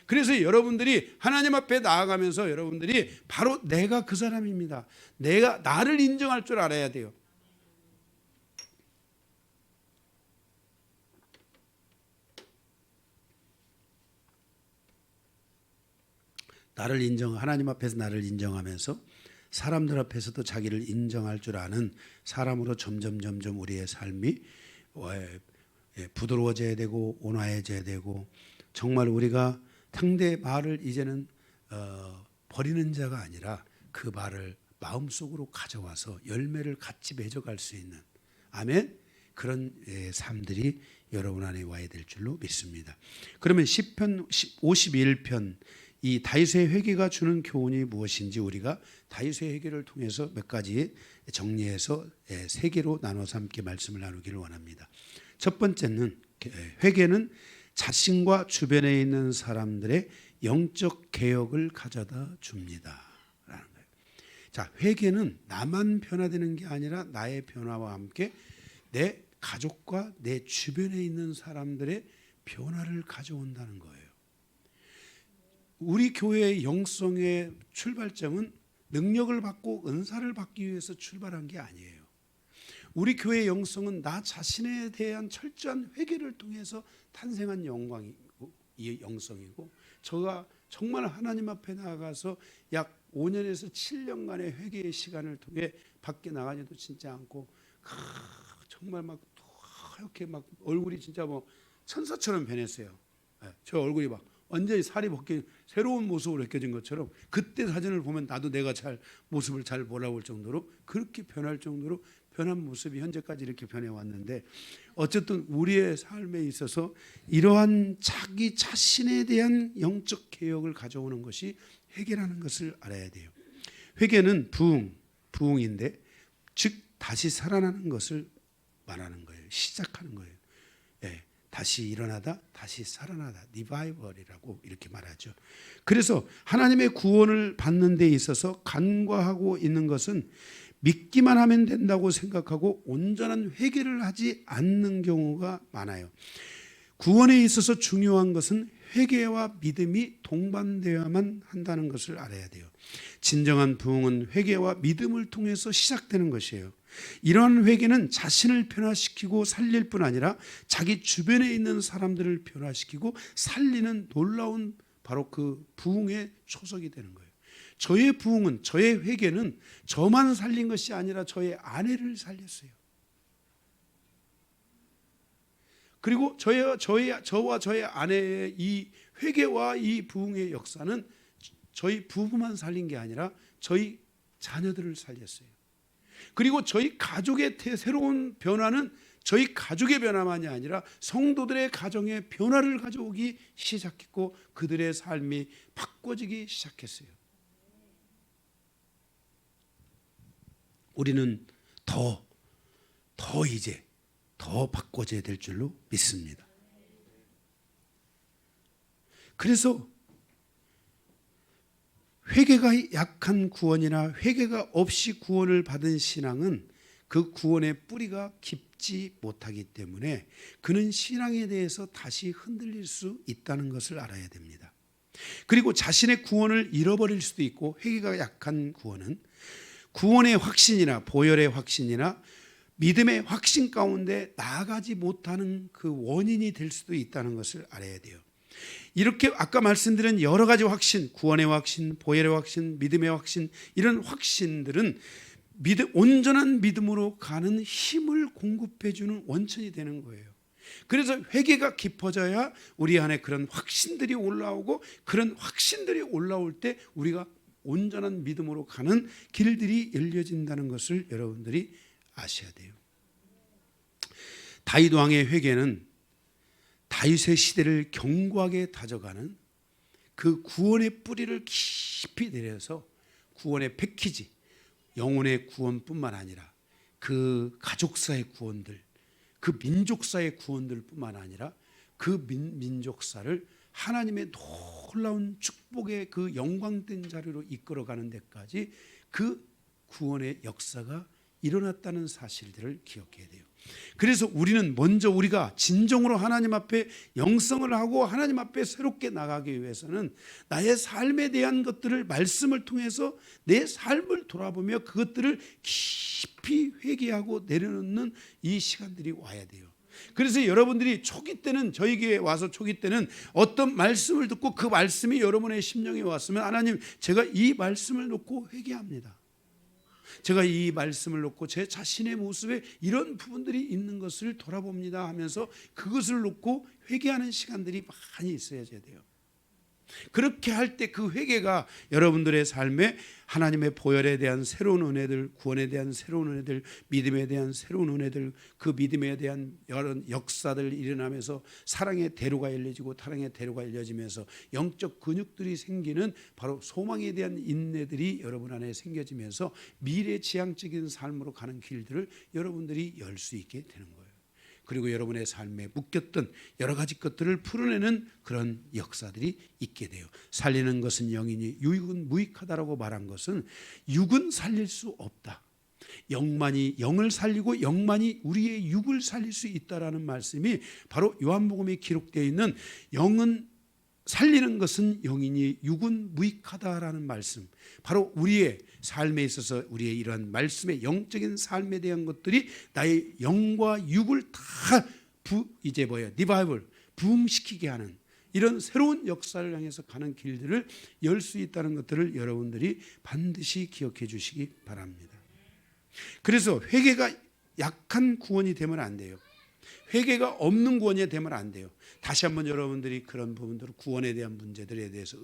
그래서 여러분들이 하나님 앞에 나아가면서 여러분들이 바로 내가 그 사람입니다, 내가 나를 인정할 줄 알아야 돼요. 하나님 앞에서 나를 인정하면서 사람들 앞에서도 자기를 인정할 줄 아는 사람으로 점점 우리의 삶이 부드러워져야 되고 온화해져야 되고, 정말 우리가 상대의 말을 이제는 버리는 자가 아니라 그 말을 마음속으로 가져와서 열매를 같이 맺어갈 수 있는, 아멘, 그런 삶들이 여러분 안에 와야 될 줄로 믿습니다. 그러면 시편 51편 이 다윗의 회개가 주는 교훈이 무엇인지 우리가 다윗의 회개를 통해서 몇 가지 정리해서 세 개로 나눠서 함께 말씀을 나누기를 원합니다. 첫 번째는 회개는 자신과 주변에 있는 사람들의 영적 개혁을 가져다 줍니다 라는 거예요. 자, 회개는 나만 변화되는 게 아니라 나의 변화와 함께 내 가족과 내 주변에 있는 사람들의 변화를 가져온다는 거예요. 우리 교회의 영성의 출발점은 능력을 받고 은사를 받기 위해서 출발한 게 아니에요. 우리 교회의 영성은 나 자신에 대한 철저한 회개를 통해서 탄생한 영광이고 이 영성이고, 제가 정말 하나님 앞에 나아가서 약 5년에서 7년간의 회개의 시간을 통해 밖에 나가지도 진짜 않고 정말 막 이렇게 막 얼굴이 진짜 뭐 천사처럼 변했어요. 저 얼굴이 막 완전히 살이 벗긴 새로운 모습으로 느껴진 것처럼, 그때 사진을 보면 나도 내가 모습을 잘 몰아볼 정도로 그렇게 변할 정도로 변한 모습이 현재까지 이렇게 변해왔는데, 어쨌든 우리의 삶에 있어서 이러한 자기 자신에 대한 영적 개혁을 가져오는 것이 회개라는 것을 알아야 돼요. 회개는 부흥인데, 즉 다시 살아나는 것을 말하는 거예요. 시작하는 거예요. 다시 일어나다 다시 살아나다, 리바이벌이라고 이렇게 말하죠. 그래서 하나님의 구원을 받는 데 있어서 간과하고 있는 것은 믿기만 하면 된다고 생각하고 온전한 회개를 하지 않는 경우가 많아요. 구원에 있어서 중요한 것은 회개와 믿음이 동반되어야만 한다는 것을 알아야 돼요. 진정한 부흥은 회개와 믿음을 통해서 시작되는 것이에요. 이러한 회개는 자신을 변화시키고 살릴 뿐 아니라 자기 주변에 있는 사람들을 변화시키고 살리는 놀라운 바로 그 부흥의 초석이 되는 거예요. 저의 부흥은, 저의 회개는 저만 살린 것이 아니라 저의 아내를 살렸어요. 그리고 저와 저의 아내의 이 회개와 이 부흥의 역사는 저희 부부만 살린 게 아니라 저희 자녀들을 살렸어요. 그리고 저희 가족의 새로운 변화는 저희 가족의 변화만이 아니라 성도들의 가정의 변화를 가져오기 시작했고, 그들의 삶이 바꿔지기 시작했어요. 우리는 이제 더 바꿔져야 될 줄로 믿습니다. 그래서 회개가 약한 구원이나 회개가 없이 구원을 받은 신앙은 그 구원의 뿌리가 깊지 못하기 때문에 그는 신앙에 대해서 다시 흔들릴 수 있다는 것을 알아야 됩니다. 그리고 자신의 구원을 잃어버릴 수도 있고, 회개가 약한 구원은 구원의 확신이나 보혈의 확신이나 믿음의 확신 가운데 나아가지 못하는 그 원인이 될 수도 있다는 것을 알아야 돼요. 이렇게 아까 말씀드린 여러 가지 확신, 구원의 확신, 보혈의 확신, 믿음의 확신, 이런 확신들은 온전한 믿음으로 가는 힘을 공급해 주는 원천이 되는 거예요. 그래서 회개가 깊어져야 우리 안에 그런 확신들이 올라오고, 그런 확신들이 올라올 때 우리가 온전한 믿음으로 가는 길들이 열려진다는 것을 여러분들이 아셔야 돼요. 다윗 왕의 회개는 다윗의 시대를 견고하게 다져가는 그 구원의 뿌리를 깊이 내려서 구원의 패키지, 영혼의 구원뿐만 아니라 그 가족사의 구원들, 그 민족사의 구원들뿐만 아니라 그 민족사를 하나님의 놀라운 축복의 그 영광된 자리로 이끌어가는 데까지 그 구원의 역사가 일어났다는 사실들을 기억해야 돼요. 그래서 우리는 먼저 우리가 진정으로 하나님 앞에 영성을 하고 하나님 앞에 새롭게 나가기 위해서는 나의 삶에 대한 것들을 말씀을 통해서 내 삶을 돌아보며 그것들을 깊이 회개하고 내려놓는 이 시간들이 와야 돼요. 그래서 여러분들이 초기 때는 저희 교회에 와서 초기 때는 어떤 말씀을 듣고 그 말씀이 여러분의 심령에 왔으면 하나님 제가 이 말씀을 놓고 회개합니다. 제가 이 말씀을 놓고 제 자신의 모습에 이런 부분들이 있는 것을 돌아봅니다 하면서 그것을 놓고 회개하는 시간들이 많이 있어야 돼요. 그렇게 할 때 그 회개가 여러분들의 삶에 하나님의 보혈에 대한 새로운 은혜들, 구원에 대한 새로운 은혜들, 믿음에 대한 새로운 은혜들, 그 믿음에 대한 여러 역사들 일어나면서 사랑의 대로가 열려지고 사랑의 대로가 열려지면서 영적 근육들이 생기는 바로 소망에 대한 인내들이 여러분 안에 생겨지면서 미래지향적인 삶으로 가는 길들을 여러분들이 열 수 있게 되는 거예요. 그리고 여러분의 삶에 묶였던 여러 가지 것들을 풀어내는 그런 역사들이 있게 돼요. 살리는 것은 영이니 육은 무익하다라고 말한 것은 육은 살릴 수 없다. 영만이 영을 살리고 영만이 우리의 육을 살릴 수 있다라는 말씀이 바로 요한복음에 기록되어 있는 영은 살리는 것은 영이니 육은 무익하다라는 말씀, 바로 우리의 삶에 있어서 우리의 이러한 말씀의 영적인 삶에 대한 것들이 나의 영과 육을 다 리바이벌 부흥시키게 하는 이런 새로운 역사를 향해서 가는 길들을 열 수 있다는 것들을 여러분들이 반드시 기억해 주시기 바랍니다. 그래서 회개가 약한 구원이 되면 안 돼요. 회개가 없는 구원이 되면 안 돼요. 다시 한번 여러분들이 그런 부분들, 구원에 대한 문제들에 대해서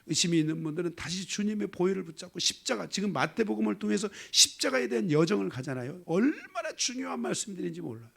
의심이 있는 분들은 다시 주님의 보혈을 붙잡고 십자가, 지금 마태복음을 통해서 십자가에 대한 여정을 가잖아요. 얼마나 중요한 말씀들인지 몰라요.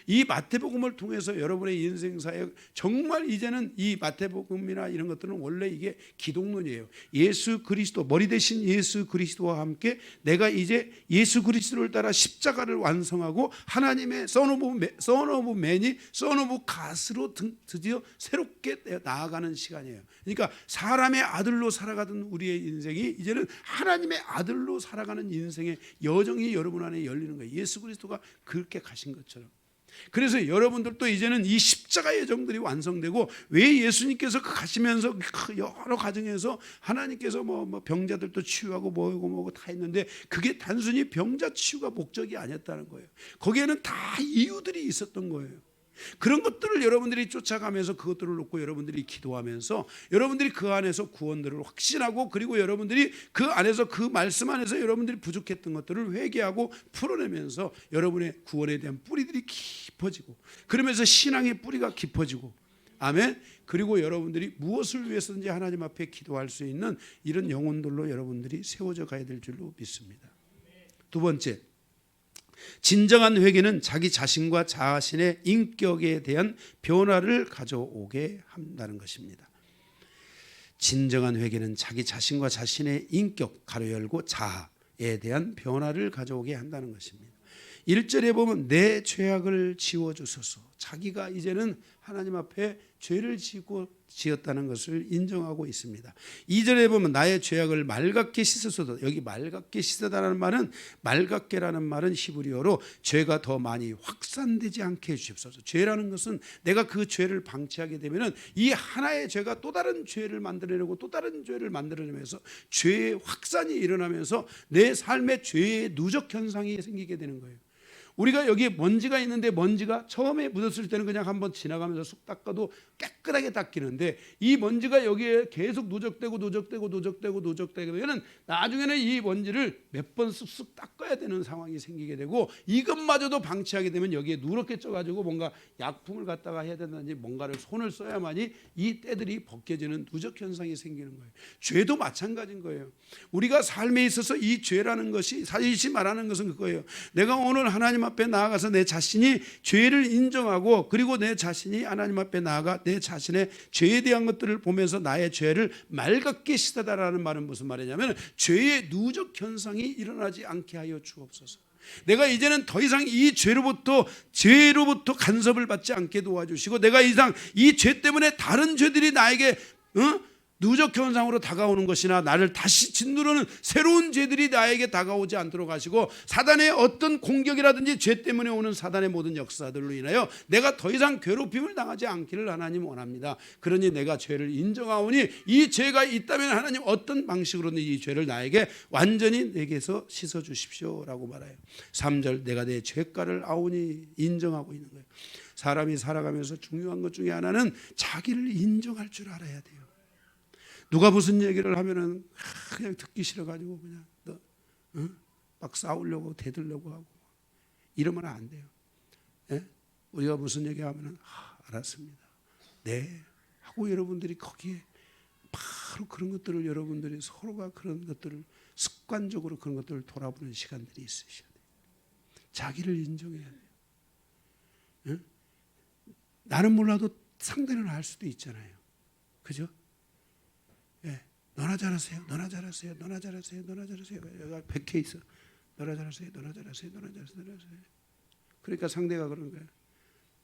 이 마태복음을 통해서 여러분의 인생사에 정말 이제는 이 마태복음이나 이런 것들은 원래 이게 기독론이에요. 예수 그리스도, 머리 대신 예수 그리스도와 함께 내가 이제 예수 그리스도를 따라 십자가를 완성하고 하나님의 Son of Man이 Son of God으로 드디어 새롭게 나아가는 시간이에요. 그러니까 사람의 아들로 살아가던 우리의 인생이 이제는 하나님의 아들로 살아가는 인생의 여정이 여러분 안에 열리는 거예요. 예수 그리스도가 그렇게 가신 것처럼. 그래서 여러분들도 이제는 이 십자가의 여정들이 완성되고, 왜 예수님께서 가시면서 여러 과정에서 하나님께서 뭐 병자들도 치유하고 뭐고 다 했는데 그게 단순히 병자 치유가 목적이 아니었다는 거예요. 거기에는 다 이유들이 있었던 거예요. 그런 것들을 여러분들이 쫓아가면서 그것들을 놓고 여러분들이 기도하면서 여러분들이 그 안에서 구원들을 확신하고, 그리고 여러분들이 그 안에서 그 말씀 안에서 여러분들이 부족했던 것들을 회개하고 풀어내면서 여러분의 구원에 대한 뿌리들이 깊어지고, 그러면서 신앙의 뿌리가 깊어지고, 아멘. 그리고 여러분들이 무엇을 위해서든지 하나님 앞에 기도할 수 있는 이런 영혼들로 여러분들이 세워져 가야 될 줄로 믿습니다. 두 번째, 진정한 회개는 자기 자신과 자신의 인격에 대한 변화를 가져오게 한다는 것입니다. 진정한 회개는 자기 자신과 자신의 인격, 가로 열고 자아에 대한 변화를 가져오게 한다는 것입니다. 1절에 보면 내 죄악을 지워주소서. 자기가 이제는 하나님 앞에 죄를 지었다는 것을 인정하고 있습니다. 2절에 보면 나의 죄악을 맑게 씻으소서. 여기 맑게 씻으다라는 말은, 맑게라는 말은 히브리어로 죄가 더 많이 확산되지 않게 해주십소서. 죄라는 것은 내가 그 죄를 방치하게 되면 이 하나의 죄가 또 다른 죄를 만들어내고 또 다른 죄를 만들어내면서 죄의 확산이 일어나면서 내 삶에 죄의 누적 현상이 생기게 되는 거예요. 우리가 여기에 먼지가 있는데 먼지가 처음에 묻었을 때는 그냥 한번 지나가면서 쑥 닦아도 깨끗하게 닦이는데, 이 먼지가 여기에 계속 누적되고 되면 나중에는 이 먼지를 몇 번 쓱쓱 닦아야 되는 상황이 생기게 되고, 이것마저도 방치하게 되면 여기에 누렇게 쪄가지고 뭔가 약품을 갖다가 해야 된다든지 뭔가를 손을 써야만이 이 때들이 벗겨지는 누적 현상이 생기는 거예요. 죄도 마찬가지인 거예요. 우리가 삶에 있어서 이 죄라는 것이, 사실 말하는 것은 그거예요. 내가 오늘 하나님 앞에 나아가서 내 자신이 죄를 인정하고, 그리고 내 자신이 하나님 앞에 나아가 내 자신의 죄에 대한 것들을 보면서 나의 죄를 맑게 씻어달라는 말은 무슨 말이냐면, 죄의 누적 현상이 일어나지 않게 하여 주옵소서. 내가 이제는 더 이상 이 죄로부터 간섭을 받지 않게 도와주시고, 내가 이상 이 죄 때문에 다른 죄들이 나에게 누적 현상으로 다가오는 것이나 나를 다시 짓누르는 새로운 죄들이 나에게 다가오지 않도록 하시고, 사단의 어떤 공격이라든지 죄 때문에 오는 사단의 모든 역사들로 인하여 내가 더 이상 괴롭힘을 당하지 않기를 하나님 원합니다. 그러니 내가 죄를 인정하오니 이 죄가 있다면 하나님 어떤 방식으로든 이 죄를 나에게 완전히 내게서 씻어주십시오라고 말해요. 3절, 내가 내 죄가를 아오니 인정하고 있는 거예요. 사람이 살아가면서 중요한 것 중에 하나는 자기를 인정할 줄 알아야 돼요. 누가 무슨 얘기를 하면은 그냥 듣기 싫어가지고 그냥 막 싸우려고 대들려고 하고 이러면 안 돼요. 예? 우리가 무슨 얘기하면은 알았습니다. 네 하고 여러분들이 거기에 바로 그런 것들을 여러분들이 서로가 그런 것들을 습관적으로 그런 것들을 돌아보는 시간들이 있으셔야 돼요. 자기를 인정해야 돼요. 예? 나는 몰라도 상대는 알 수도 있잖아요. 그죠? 예, 너나 잘하세요. 너나 잘하세요. 너나 잘하세요. 너나 잘하세요. 여기가 100개 있어. 너나 잘하세요. 너나 잘하세요. 너나 잘하세요. 너나 잘하세요. 그러니까 상대가 그런 거예요.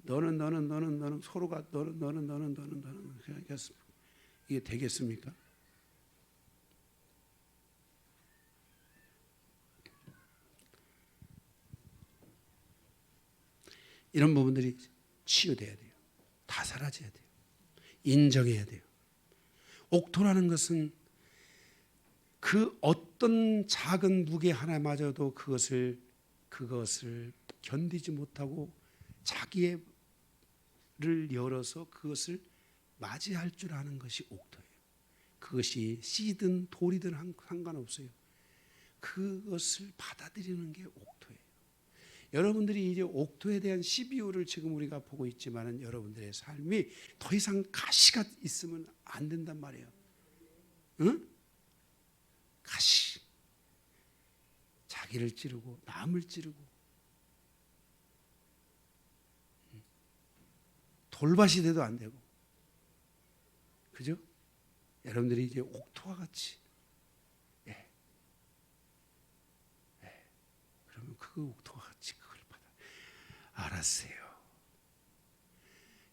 너는 서로가 너는 그러니까 이게 되겠습니까? 이런 부분들이 치유돼야 돼요. 다 사라져야 돼요. 인정해야 돼요. 옥토라는 것은 그 어떤 작은 무게 하나마저도 그것을 견디지 못하고 자기를 열어서 그것을 맞이할 줄 아는 것이 옥토예요. 그것이 씨든 돌이든 상관없어요. 그것을 받아들이는 게 옥토예요. 여러분들이 이제 옥토에 대한 12호를 지금 우리가 보고 있지만은 여러분들의 삶이 더 이상 가시가 있으면 안 된단 말이에요. 응? 가시. 자기를 찌르고 남을 찌르고 돌밭이 돼도 안 되고, 그죠? 여러분들이 이제 옥토와 같이 그러면 그 옥토와 같이 그걸 받아. 알았어요.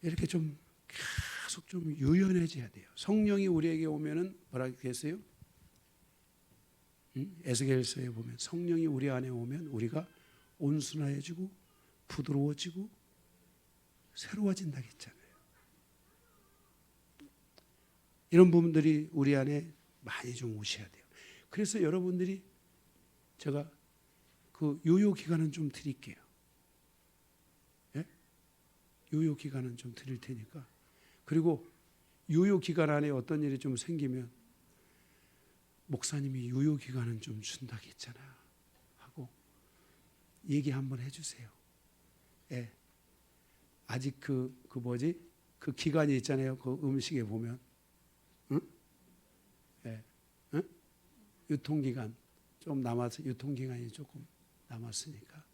이렇게 좀 계속 좀 유연해져야 돼요. 성령이 우리에게 오면은 뭐라고 했어요? 에스겔서에 보면 성령이 우리 안에 오면 우리가 온순해지고 부드러워지고 새로워진다고 했잖아요. 이런 부분들이 우리 안에 많이 좀 오셔야 돼요. 그래서 여러분들이 제가 그 유효 기간은 좀 드릴게요. 예? 유효 기간은 좀 드릴 테니까. 그리고 유효 기간 안에 어떤 일이 좀 생기면 목사님이 유효 기간은 좀 준다고 했잖아 하고 얘기 한번 해주세요. 예. 아직 그 기간이 있잖아요. 그 음식에 보면, 응? 예. 응? 유통기간 좀 남아서 유통기간이 조금 남았으니까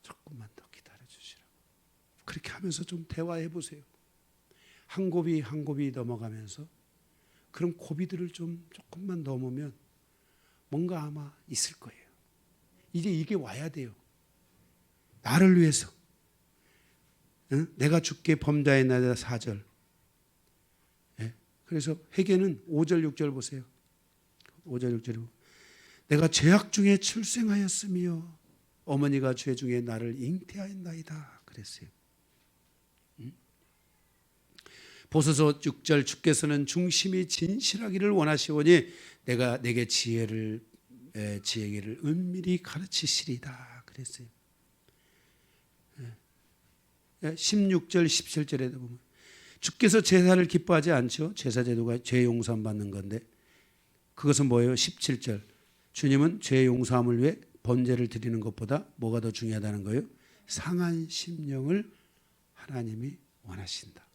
조금만 더 기다려 주시라고. 그렇게 하면서 좀 대화해 보세요. 한 곱이 한 곱이 넘어가면서 그런 고비들을 좀 조금만 넘으면 뭔가 아마 있을 거예요. 이제 이게 와야 돼요. 나를 위해서. 응? 내가 주께 범자의 날이다 4절. 예? 그래서 회개는 5절 6절 보세요. 5절 6절. 내가 죄악 중에 출생하였으며 어머니가 죄 중에 나를 잉태하였나이다 그랬어요. 보소서 6절, 주께서는 중심이 진실하기를 원하시오니 내가 내게 지혜를 은밀히 가르치시리다 그랬어요. 16절 17절에도 보면 주께서 제사를 기뻐하지 않죠. 제사 제도가 죄 용서함 받는 건데 그것은 뭐예요? 17절 주님은 죄 용서함을 위해 번제를 드리는 것보다 뭐가 더 중요하다는 거예요? 상한 심령을 하나님이 원하신다.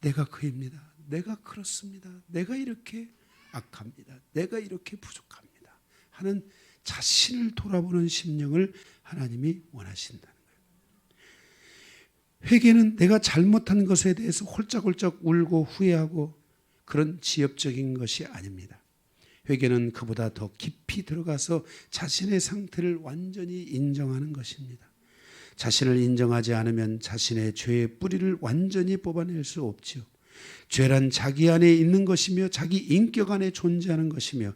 내가 그입니다. 내가 그렇습니다. 내가 이렇게 악합니다. 내가 이렇게 부족합니다 하는 자신을 돌아보는 심령을 하나님이 원하신다는 거예요. 회개는 내가 잘못한 것에 대해서 홀짝홀짝 울고 후회하고 그런 지엽적인 것이 아닙니다. 회개는 그보다 더 깊이 깊이 들어가서 자신의 상태를 완전히 인정하는 것입니다. 자신을 인정하지 않으면 자신의 죄의 뿌리를 완전히 뽑아낼 수 없지요. 죄란 자기 안에 있는 것이며 자기 인격 안에 존재하는 것이며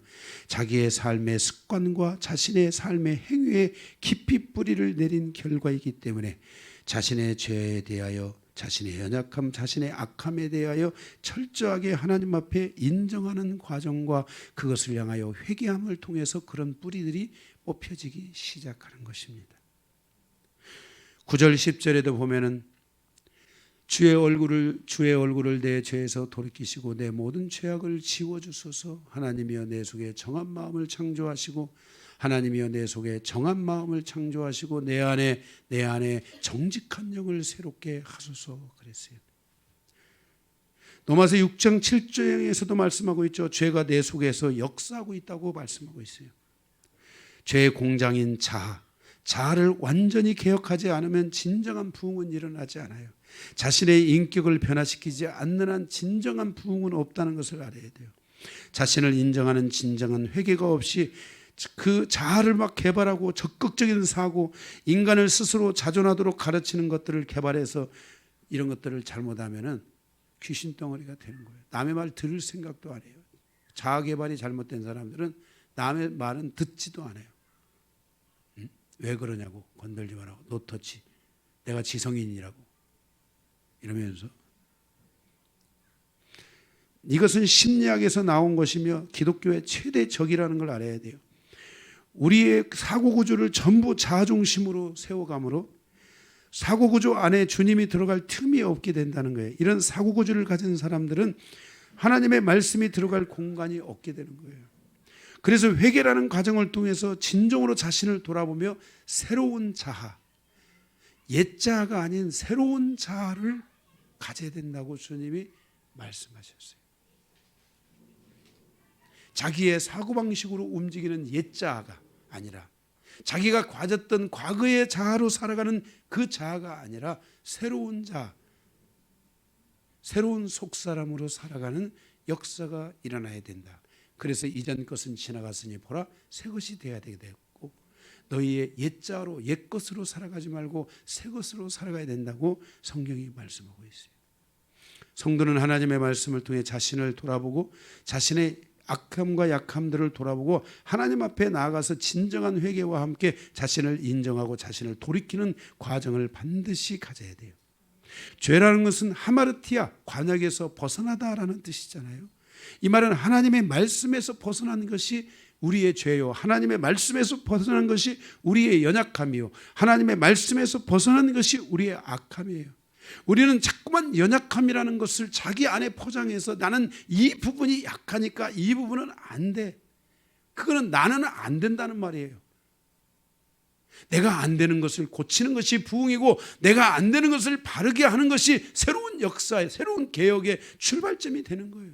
자기의 삶의 습관과 자신의 삶의 행위에 깊이 뿌리를 내린 결과이기 때문에 자신의 죄에 대하여, 자신의 연약함, 자신의 악함에 대하여 철저하게 하나님 앞에 인정하는 과정과 그것을 향하여 회개함을 통해서 그런 뿌리들이 뽑혀지기 시작하는 것입니다. 9절 10절에도 보면은 주의 얼굴을 내 죄에서 돌이키시고 내 모든 죄악을 지워주소서. 하나님이여 내 속에 정한 마음을 창조하시고, 하나님이여 내 속에 정한 마음을 창조하시고 내 안에 정직한 영을 새롭게 하소서 그랬어요. 로마서 6장 7절에서도 말씀하고 있죠. 죄가 내 속에서 역사하고 있다고 말씀하고 있어요. 죄의 공장인 자아를 완전히 개혁하지 않으면 진정한 부흥은 일어나지 않아요. 자신의 인격을 변화시키지 않는 한 진정한 부흥은 없다는 것을 알아야 돼요. 자신을 인정하는 진정한 회개가 없이 그 자아를 막 개발하고 적극적인 사고, 인간을 스스로 자존하도록 가르치는 것들을 개발해서 이런 것들을 잘못하면은 귀신 덩어리가 되는 거예요. 남의 말 들을 생각도 안 해요. 자아 개발이 잘못된 사람들은 남의 말은 듣지도 않아요. 왜 그러냐고, 건들지 말라고, 노터치, 내가 지성인이라고 이러면서. 이것은 심리학에서 나온 것이며 기독교의 최대 적이라는 걸 알아야 돼요. 우리의 사고구조를 전부 자아중심으로 세워감으로 사고구조 안에 주님이 들어갈 틈이 없게 된다는 거예요. 이런 사고구조를 가진 사람들은 하나님의 말씀이 들어갈 공간이 없게 되는 거예요. 그래서 회개라는 과정을 통해서 진정으로 자신을 돌아보며 새로운 자아, 옛 자아가 아닌 새로운 자아를 가져야 된다고 주님이 말씀하셨어요. 자기의 사고방식으로 움직이는 옛 자아가 아니라, 자기가 가졌던 과거의 자아로 살아가는 그 자아가 아니라 새로운 자아, 새로운 속사람으로 살아가는 역사가 일어나야 된다. 그래서 이전 것은 지나갔으니 보라 새 것이 되어야 되고, 너희의 옛 자아로 옛 것으로 살아가지 말고 새 것으로 살아가야 된다고 성경이 말씀하고 있어요. 성도는 하나님의 말씀을 통해 자신을 돌아보고 자신의 악함과 약함들을 돌아보고 하나님 앞에 나아가서 진정한 회개와 함께 자신을 인정하고 자신을 돌이키는 과정을 반드시 가져야 돼요. 죄라는 것은 하마르티아, 관역에서 벗어나다라는 뜻이잖아요. 이 말은 하나님의 말씀에서 벗어난 것이 우리의 죄요, 하나님의 말씀에서 벗어난 것이 우리의 연약함이요, 하나님의 말씀에서 벗어난 것이 우리의 악함이에요. 우리는 자꾸만 연약함이라는 것을 자기 안에 포장해서 나는 이 부분이 약하니까 이 부분은 안 돼. 그거는 나는 안 된다는 말이에요. 내가 안 되는 것을 고치는 것이 부흥이고, 내가 안 되는 것을 바르게 하는 것이 새로운 역사의, 새로운 개혁의 출발점이 되는 거예요.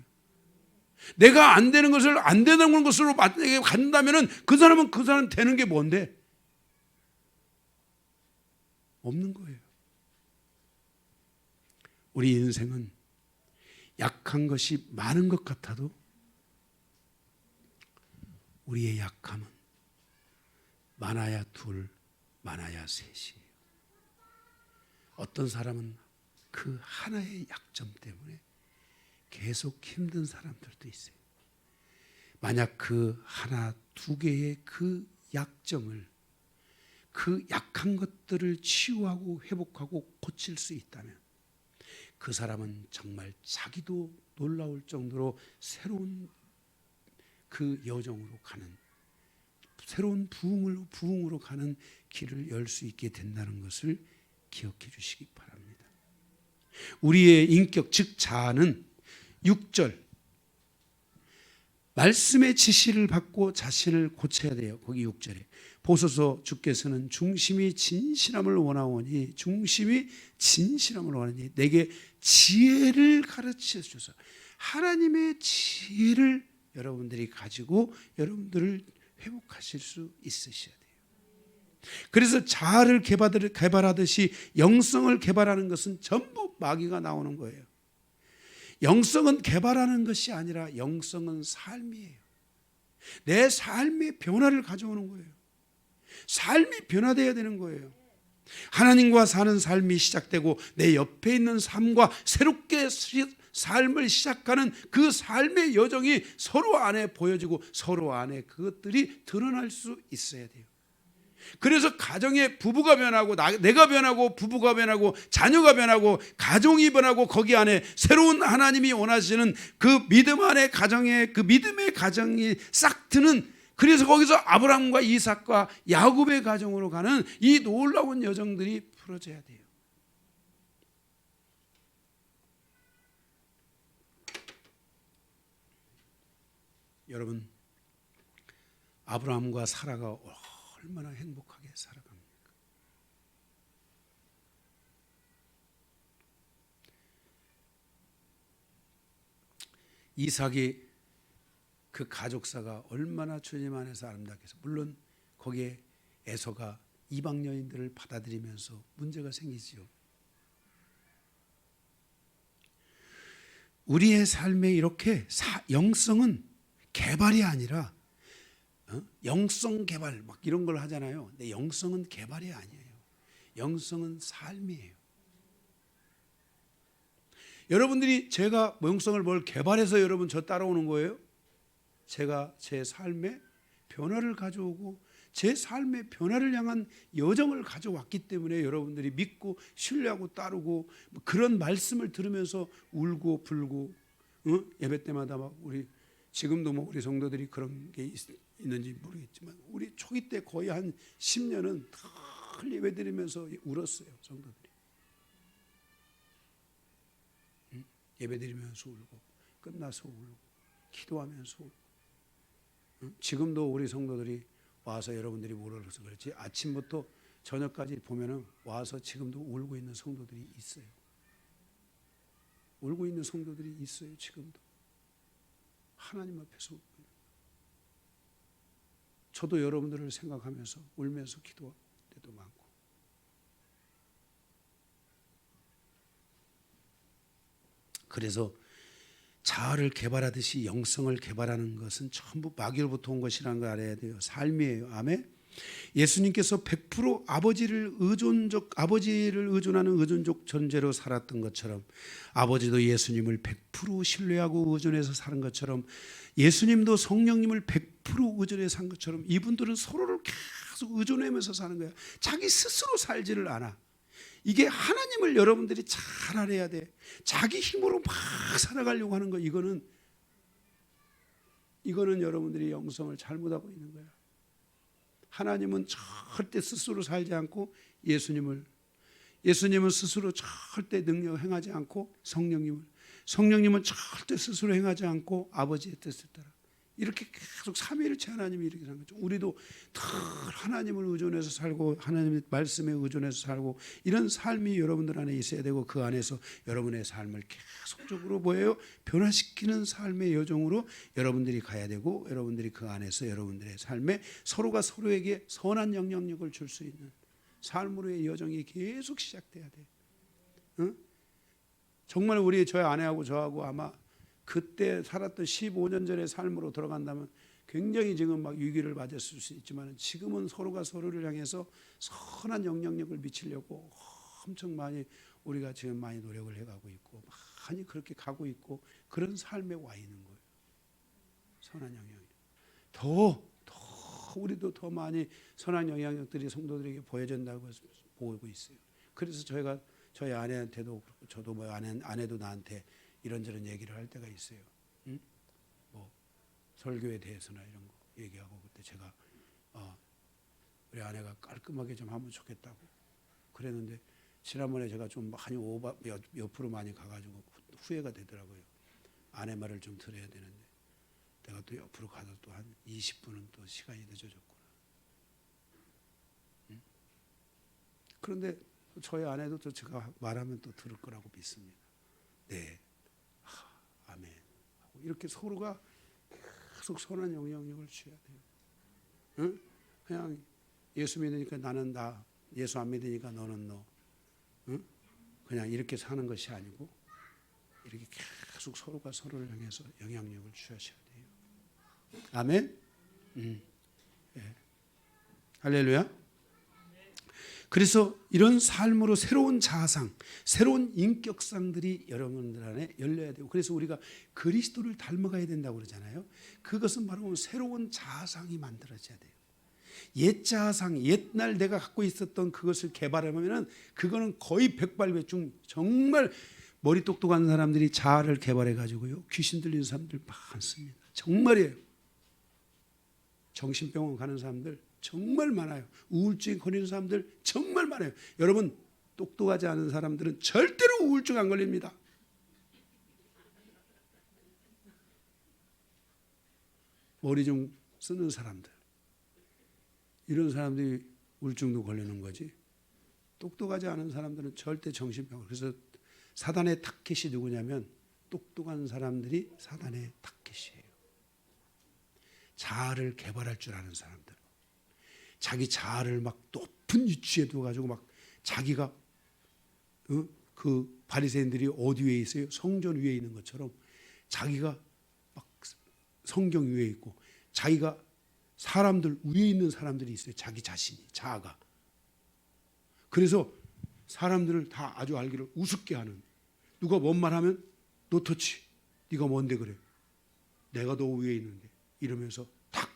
내가 안 되는 것을 안 되는 것으로 만약에 간다면 그 사람은 그 사람 되는 게 뭔데? 없는 거예요. 우리 인생은 약한 것이 많은 것 같아도 우리의 약함은 많아야 둘, 많아야 셋이에요. 어떤 사람은 그 하나의 약점 때문에 계속 힘든 사람들도 있어요. 만약 그 하나, 두 개의 그 약점을, 그 약한 것들을 치유하고 회복하고 고칠 수 있다면 그 사람은 정말 자기도 놀라울 정도로 새로운 그 여정으로 가는, 새로운 부흥으로 가는 길을 열 수 있게 된다는 것을 기억해 주시기 바랍니다. 우리의 인격, 즉 자아는 6절 말씀의 지시를 받고 자신을 고쳐야 돼요. 거기 6절에 보소서 주께서는 중심이 진실함을 원하오니, 중심이 진실함을 원하니 내게 지혜를 가르쳐 주소서. 하나님의 지혜를 여러분들이 가지고 여러분들을 회복하실 수 있으셔야 돼요. 그래서 자아를 개발하듯이 영성을 개발하는 것은 전부 마귀가 나오는 거예요. 영성은 개발하는 것이 아니라 영성은 삶이에요. 내 삶의 변화를 가져오는 거예요. 삶이 변화되어야 되는 거예요. 하나님과 사는 삶이 시작되고 내 옆에 있는 삶과 새롭게 삶을 시작하는 그 삶의 여정이 서로 안에 보여지고 서로 안에 그것들이 드러날 수 있어야 돼요. 그래서 가정의 부부가 변하고 내가 변하고 부부가 변하고 자녀가 변하고 가정이 변하고 거기 안에 새로운 하나님이 원하시는 그 믿음 안에 가정의 그 믿음의 가정이 싹 트는, 그래서 거기서 아브라함과 이삭과 야곱의 가정으로 가는 이 놀라운 여정들이 풀어져야 돼요. 여러분, 아브라함과 사라가 얼마나 행복하게 살아갑니까? 이삭이 그 가족사가 얼마나 주님 안에서 아름답게 해서, 물론 거기에 에서가 이방 여인들을 받아들이면서 문제가 생기지요. 우리의 삶에 이렇게 영성은 개발이 아니라 영성 개발 막 이런 걸 하잖아요. 근데 영성은 개발이 아니에요. 영성은 삶이에요. 여러분들이 제가 영성을 뭘 개발해서 여러분 저 따라오는 거예요? 제가 제 삶에 변화를 가져오고 제 삶의 변화를 향한 여정을 가져왔기 때문에 여러분들이 믿고 신뢰하고 따르고 그런 말씀을 들으면서 울고 불고 예배 때마다 막 우리 지금도 뭐 우리 성도들이 그런 게 있는지 모르겠지만 우리 초기 때 거의 한 10년은 늘 예배 드리면서 울었어요. 성도들이 예배 드리면서 울고 끝나서 울고 기도하면서 울고. 지금도 우리 성도들이 와서 여러분들이 모르서 그렇지 아침부터 저녁까지 보면은 와서 지금도 울고 있는 성도들이 있어요. 울고 있는 성도들이 있어요. 지금도 하나님 앞에서 울고 있는. 저도 여러분들을 생각하면서 울면서 기도할 때도 많고. 그래서 자아를 개발하듯이 영성을 개발하는 것은 전부 마귀로부터 온 것이라는 걸 알아야 돼요. 삶이에요. 아멘. 예수님께서 100% 아버지를 의존하는 의존적 존재로 살았던 것처럼 아버지도 예수님을 100% 신뢰하고 의존해서 사는 것처럼 예수님도 성령님을 100% 의존해서 산 것처럼 이분들은 서로를 계속 의존하면서 사는 거예요. 자기 스스로 살지를 않아. 이게 하나님을 여러분들이 잘 알아야 돼. 자기 힘으로 막 살아가려고 하는 거, 이거는 여러분들이 영성을 잘못하고 있는 거야. 하나님은 절대 스스로 살지 않고 예수님은 스스로 절대 능력을 행하지 않고 성령님은 절대 스스로 행하지 않고 아버지의 뜻을 따라 이렇게 계속 삼위일체 하나님이 이렇게 사는 거죠. 우리도 늘 하나님을 의존해서 살고 하나님의 말씀에 의존해서 살고 이런 삶이 여러분들 안에 있어야 되고 그 안에서 여러분의 삶을 계속적으로 뭐예요? 변화시키는 삶의 여정으로 여러분들이 가야 되고 여러분들이 그 안에서 여러분들의 삶에 서로가 서로에게 선한 영향력을 줄 수 있는 삶으로의 여정이 계속 시작돼야 돼. 응? 정말 우리 저희 아내하고 저하고 아마 그때 살았던 15년 전의 삶으로 돌아간다면 굉장히 지금 막 위기를 맞았을 수 있지만 지금은 서로가 서로를 향해서 선한 영향력을 미치려고 엄청 많이 우리가 지금 많이 노력을 해가고 있고 많이 그렇게 가고 있고 그런 삶에 와 있는 거예요. 선한 영향력. 우리도 더 많이 선한 영향력들이 성도들에게 보여진다고 보고 있어요. 그래서 저희 아내한테도 그렇고 저도 뭐 아내도 나한테 이런저런 얘기를 할 때가 있어요. 응? 뭐 설교에 대해서나 이런 거 얘기하고 그때 제가 우리 아내가 깔끔하게 좀 하면 좋겠다고 그랬는데 지난번에 제가 좀 많이 옆으로 많이 가가지고 후회가 되더라고요. 아내 말을 좀 들어야 되는데 내가 또 옆으로 가서 또 한 20분은 또 시간이 늦어졌구나. 응? 그런데 저희 아내도 또 제가 말하면 또 들을 거라고 믿습니다. 네. 아멘. 이렇게 서로가 계속 선한 영향력을 줘야 돼요. 응? 그냥 예수 믿으니까 나는 나, 예수 안 믿으니까 너는 너. 응? 그냥 이렇게 사는 것이 아니고 이렇게 계속 서로가 서로를 향해서 영향력을 주셔야 돼요. 아멘. 할렐루야. 그래서 이런 삶으로 새로운 자아상, 새로운 인격상들이 여러분들 안에 열려야 되고, 그래서 우리가 그리스도를 닮아가야 된다고 그러잖아요. 그것은 바로 새로운 자아상이 만들어져야 돼요. 옛 자아상, 옛날 내가 갖고 있었던 그것을 개발하면 그거는 거의 백발백중, 정말 머리 똑똑한 사람들이 자아를 개발해 가지고요, 귀신 들리는 사람들 많습니다. 정말이에요. 정신병원 가는 사람들 정말 많아요. 우울증에 걸리는 사람들 정말 많아요. 여러분, 똑똑하지 않은 사람들은 절대로 우울증 안 걸립니다. 머리 좀 쓰는 사람들, 이런 사람들이 우울증도 걸리는 거지. 똑똑하지 않은 사람들은 절대 정신병원. 그래서 사단의 타켓이 누구냐면 똑똑한 사람들이 사단의 타켓이에요. 자아를 개발할 줄 아는 사람들, 자기 자아를 막 높은 위치에 두어가지고 막 자기가 그 바리새인들이 어디 위에 있어요? 성전 위에 있는 것처럼 자기가 막 성경 위에 있고, 자기가 사람들 위에 있는 사람들이 있어요. 자기 자신이, 자아가. 그래서 사람들을 다 아주 알기를 우습게 하는, 누가 뭔 말하면 노터치, 네가 뭔데 그래, 내가 너 위에 있는데, 이러면서 탁,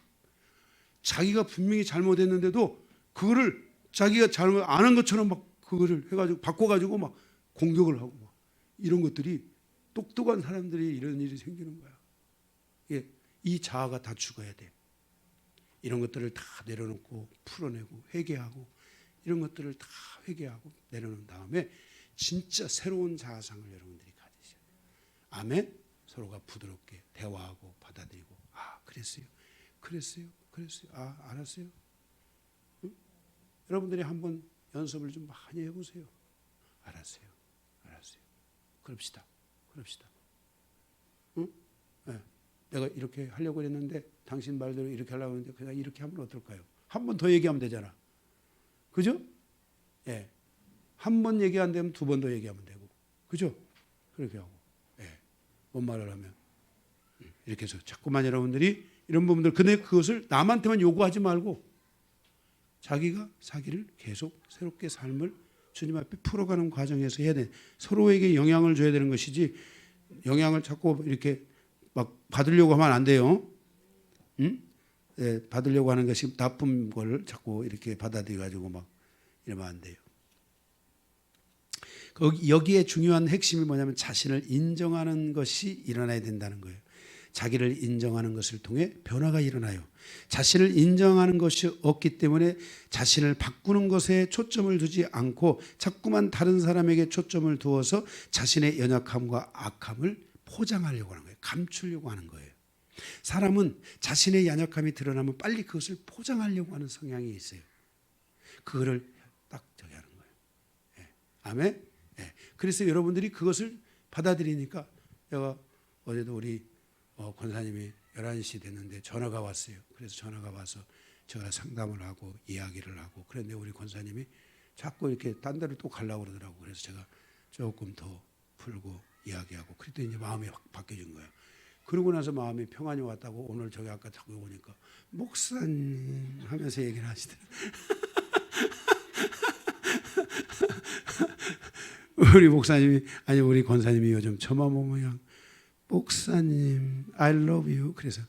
자기가 분명히 잘못했는데도 그거를 자기가 잘못 안 한 것처럼 막 그거를 해가지고 바꿔가지고 막 공격을 하고 막, 이런 것들이 똑똑한 사람들이 이런 일이 생기는 거야. 예, 이 자아가 다 죽어야 돼. 이런 것들을 다 내려놓고 풀어내고 회개하고, 이런 것들을 다 회개하고 내려놓은 다음에 진짜 새로운 자아상을 여러분들이 가지셔야 돼요. 아멘. 서로가 부드럽게 대화하고 받아들이고, 아 그랬어요, 아 알았어요. 응? 여러분들이 한번 연습을 좀 많이 해보세요. 알았어요. 그럽시다. 응? 네. 내가 이렇게 하려고 했는데 당신 말대로 이렇게 하려고 했는데 그냥 이렇게 하면 어떨까요? 한 번 더 얘기하면 되잖아. 그죠? 예. 한 번 얘기 안 되면 두 번 더 얘기하면 되고. 그죠? 그렇게 하고. 예. 뭔 말을 하면. 이렇게 해서 자꾸만 여러분들이 이런 부분들, 근데 그것을 남한테만 요구하지 말고 자기가 자기를 계속 새롭게 삶을 주님 앞에 풀어가는 과정에서 해야 돼. 서로에게 영향을 줘야 되는 것이지, 영향을 자꾸 이렇게 막 받으려고 하면 안 돼요. 응? 예, 받으려고 하는 것이 나쁜 걸 자꾸 이렇게 받아들여 가지고 막 이러면 안 돼요. 여기에 중요한 핵심이 뭐냐면 자신을 인정하는 것이 일어나야 된다는 거예요. 자기를 인정하는 것을 통해 변화가 일어나요. 자신을 인정하는 것이 없기 때문에 자신을 바꾸는 것에 초점을 두지 않고 자꾸만 다른 사람에게 초점을 두어서 자신의 연약함과 악함을 포장하려고 하는 거예요. 감추려고 하는 거예요. 사람은 자신의 연약함이 드러나면 빨리 그것을 포장하려고 하는 성향이 있어요. 그거를 딱 저기 하는 거예요. 예. 아멘. 예. 그래서 여러분들이 그것을 받아들이니까, 제가 어제도 우리 권사님이 11시 됐는데 전화가 왔어요. 그래서 전화가 와서 제가 상담을 하고 이야기를 하고, 그런데 우리 권사님이 자꾸 이렇게 딴 데로 또 가려고 그러더라고. 그래서 제가 조금 더 풀고 이야기하고, 그랬더니 이제 마음이 확 바뀌어진 거예요. 그러고 나서 마음이 평안이 왔다고, 오늘 저기 아까 자꾸 오니까 목사님 하면서 얘기를 하시더라고요. 우리 목사님이, 아니 우리 권사님이 요즘 저만 보면 목사님 I love you, 그래서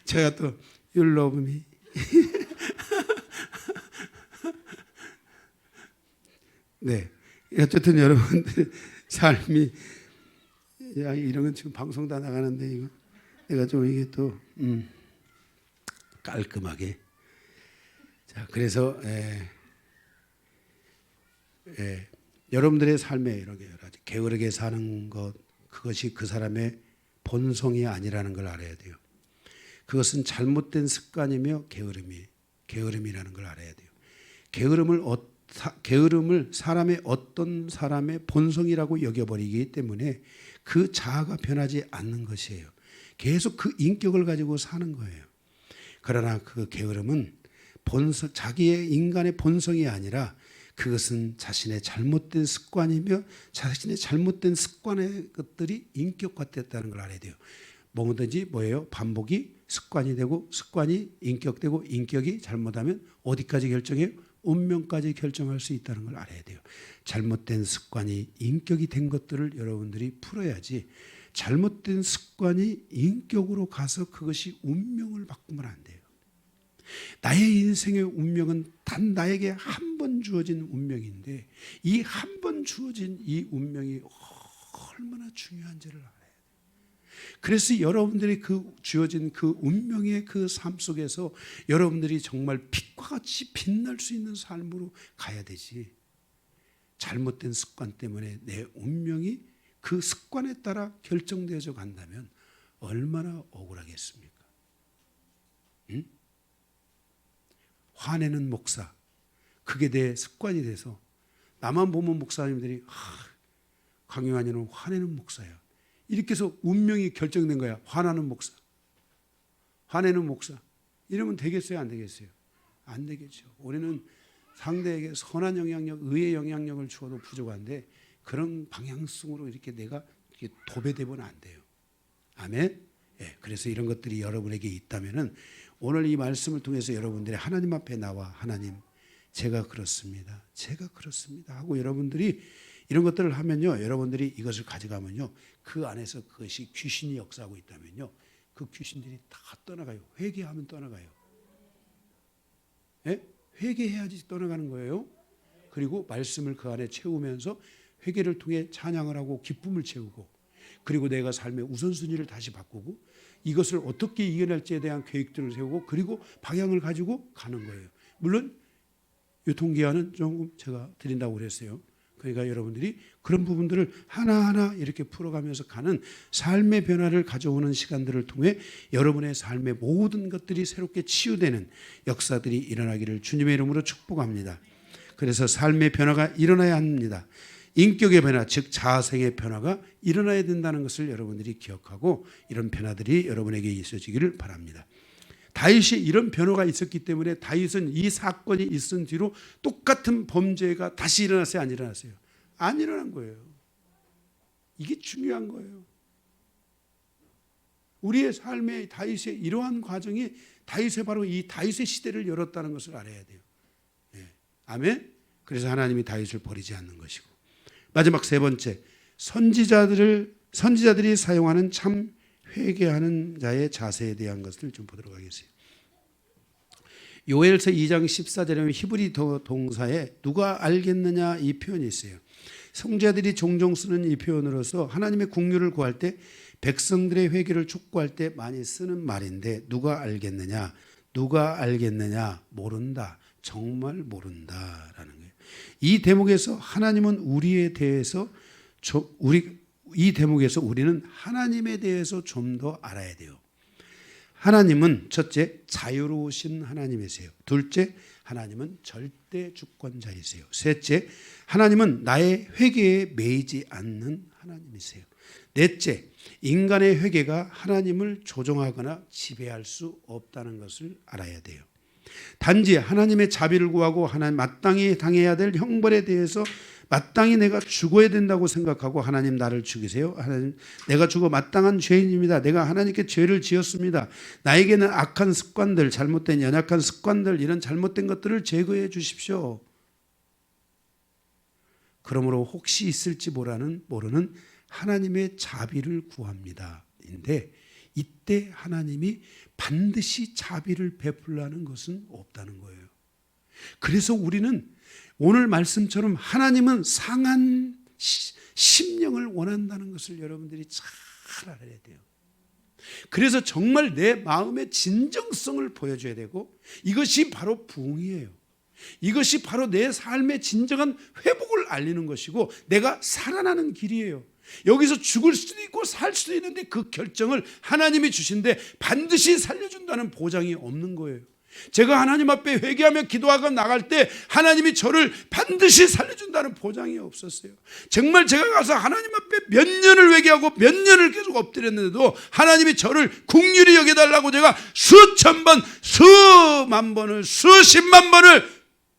제가 또 You love me. 네, 어쨌든 여러분들 삶이, 야, 이런 건 지금 방송 다 나가는데 이거 내가 좀 이게 또 깔끔하게. 자, 그래서 여러분들의 삶에 이렇게 게으르게 사는 것, 그것이 그 사람의 본성이 아니라는 걸 알아야 돼요. 그것은 잘못된 습관이며 게으름이라는 걸 알아야 돼요. 게으름을 사람의 어떤 사람의 본성이라고 여겨버리기 때문에 그 자아가 변하지 않는 것이에요. 계속 그 인격을 가지고 사는 거예요. 그러나 그 게으름은 자기의 인간의 본성이 아니라 그것은 자신의 잘못된 습관이며 자신의 잘못된 습관의 것들이 인격화됐다는 걸 알아야 돼요. 뭐든지 뭐예요? 반복이 습관이 되고 습관이 인격되고 인격이 잘못하면 어디까지 결정해요? 운명까지 결정할 수 있다는 걸 알아야 돼요. 잘못된 습관이 인격이 된 것들을 여러분들이 풀어야지 잘못된 습관이 인격으로 가서 그것이 운명을 바꾸면 안 돼요. 나의 인생의 운명은 단 나에게 한 번 주어진 운명인데 이 한 번 주어진 이 운명이 얼마나 중요한지를 알아요. 그래서 여러분들이 그 주어진 그 운명의 그 삶 속에서 여러분들이 정말 빛과 같이 빛날 수 있는 삶으로 가야 되지. 잘못된 습관 때문에 내 운명이 그 습관에 따라 결정되어져 간다면 얼마나 억울하겠습니까? 응? 화내는 목사, 그게 내 습관이 돼서 나만 보면 목사님들이 강요한이는 화내는 목사야. 이렇게 해서 운명이 결정된 거야. 화나는 목사, 화내는 목사. 이러면 되겠어요? 안 되겠어요? 안 되겠죠. 우리는 상대에게 선한 영향력, 의의 영향력을 주어도 부족한데 그런 방향성으로 이렇게 내가 이렇게 도배되면 안 돼요. 아멘. 예, 그래서 이런 것들이 여러분에게 있다면은 오늘 이 말씀을 통해서 여러분들이 하나님 앞에 나와 하나님, 제가 그렇습니다. 제가 그렇습니다. 하고 여러분들이 이런 것들을 하면요, 여러분들이 이것을 가져가면요, 그 안에서 그것이 귀신이 역사하고 있다면요, 그 귀신들이 다 떠나가요. 회개하면 떠나가요. 예? 회개해야지 떠나가는 거예요. 그리고 말씀을 그 안에 채우면서 회개를 통해 찬양을 하고 기쁨을 채우고, 그리고 내가 삶의 우선순위를 다시 바꾸고 이것을 어떻게 이겨낼지에 대한 계획들을 세우고 그리고 방향을 가지고 가는 거예요. 물론 유통기한은 조금 제가 드린다고 그랬어요. 그러니까 여러분들이 그런 부분들을 하나하나 이렇게 풀어가면서 가는 삶의 변화를 가져오는 시간들을 통해 여러분의 삶의 모든 것들이 새롭게 치유되는 역사들이 일어나기를 주님의 이름으로 축복합니다. 그래서 삶의 변화가 일어나야 합니다. 인격의 변화, 즉 자아생의 변화가 일어나야 된다는 것을 여러분들이 기억하고 이런 변화들이 여러분에게 있어지기를 바랍니다. 다윗이 이런 변화가 있었기 때문에 다윗은 이 사건이 있은 뒤로 똑같은 범죄가 다시 일어났어요? 안 일어났어요? 안 일어난 거예요. 이게 중요한 거예요. 우리의 삶의 다윗의 이러한 과정이 다윗의 바로 이 다윗의 시대를 열었다는 것을 알아야 돼요. 네. 아멘. 그래서 하나님이 다윗을 버리지 않는 것이고, 마지막 세 번째, 선지자들이 사용하는 참 회개하는 자의 자세에 대한 것을 좀 보도록 하겠습니다. 요엘서 2장 14절에 보면 히브리 동사에 누가 알겠느냐 이 표현이 있어요. 성자들이 종종 쓰는 이 표현으로서 하나님의 국류를 구할 때 백성들의 회개를 촉구할 때 많이 쓰는 말인데, 누가 알겠느냐, 누가 알겠느냐, 모른다, 정말 모른다라는 거예요. 이 대목에서 하나님은 우리에 대해서 이 대목에서 우리는 하나님에 대해서 좀 더 알아야 돼요. 하나님은 첫째, 자유로우신 하나님이세요. 둘째, 하나님은 절대 주권자이세요. 셋째, 하나님은 나의 회개에 매이지 않는 하나님이세요. 넷째, 인간의 회개가 하나님을 조종하거나 지배할 수 없다는 것을 알아야 돼요. 단지 하나님의 자비를 구하고 하나님 마땅히 당해야 될 형벌에 대해서 마땅히 내가 죽어야 된다고 생각하고, 하나님 나를 죽이세요. 하나님 내가 죽어 마땅한 죄인입니다. 내가 하나님께 죄를 지었습니다. 나에게는 악한 습관들, 잘못된 연약한 습관들, 이런 잘못된 것들을 제거해 주십시오. 그러므로 혹시 있을지 모르는 하나님의 자비를 구합니다. 인데 이때 하나님이 반드시 자비를 베풀라는 것은 없다는 거예요. 그래서 우리는 오늘 말씀처럼 하나님은 상한 심령을 원한다는 것을 여러분들이 잘 알아야 돼요. 그래서 정말 내 마음의 진정성을 보여줘야 되고, 이것이 바로 부흥이에요. 이것이 바로 내 삶의 진정한 회복을 알리는 것이고 내가 살아나는 길이에요. 여기서 죽을 수도 있고 살 수도 있는데 그 결정을 하나님이 주신데 반드시 살려준다는 보장이 없는 거예요. 제가 하나님 앞에 회개하며 기도하고 나갈 때 하나님이 저를 반드시 살려준다는 보장이 없었어요. 정말 제가 가서 하나님 앞에 몇 년을 회개하고 몇 년을 계속 엎드렸는데도 하나님이 저를 긍휼히 여겨달라고 제가 수천 번, 수만 번을, 수십만 번을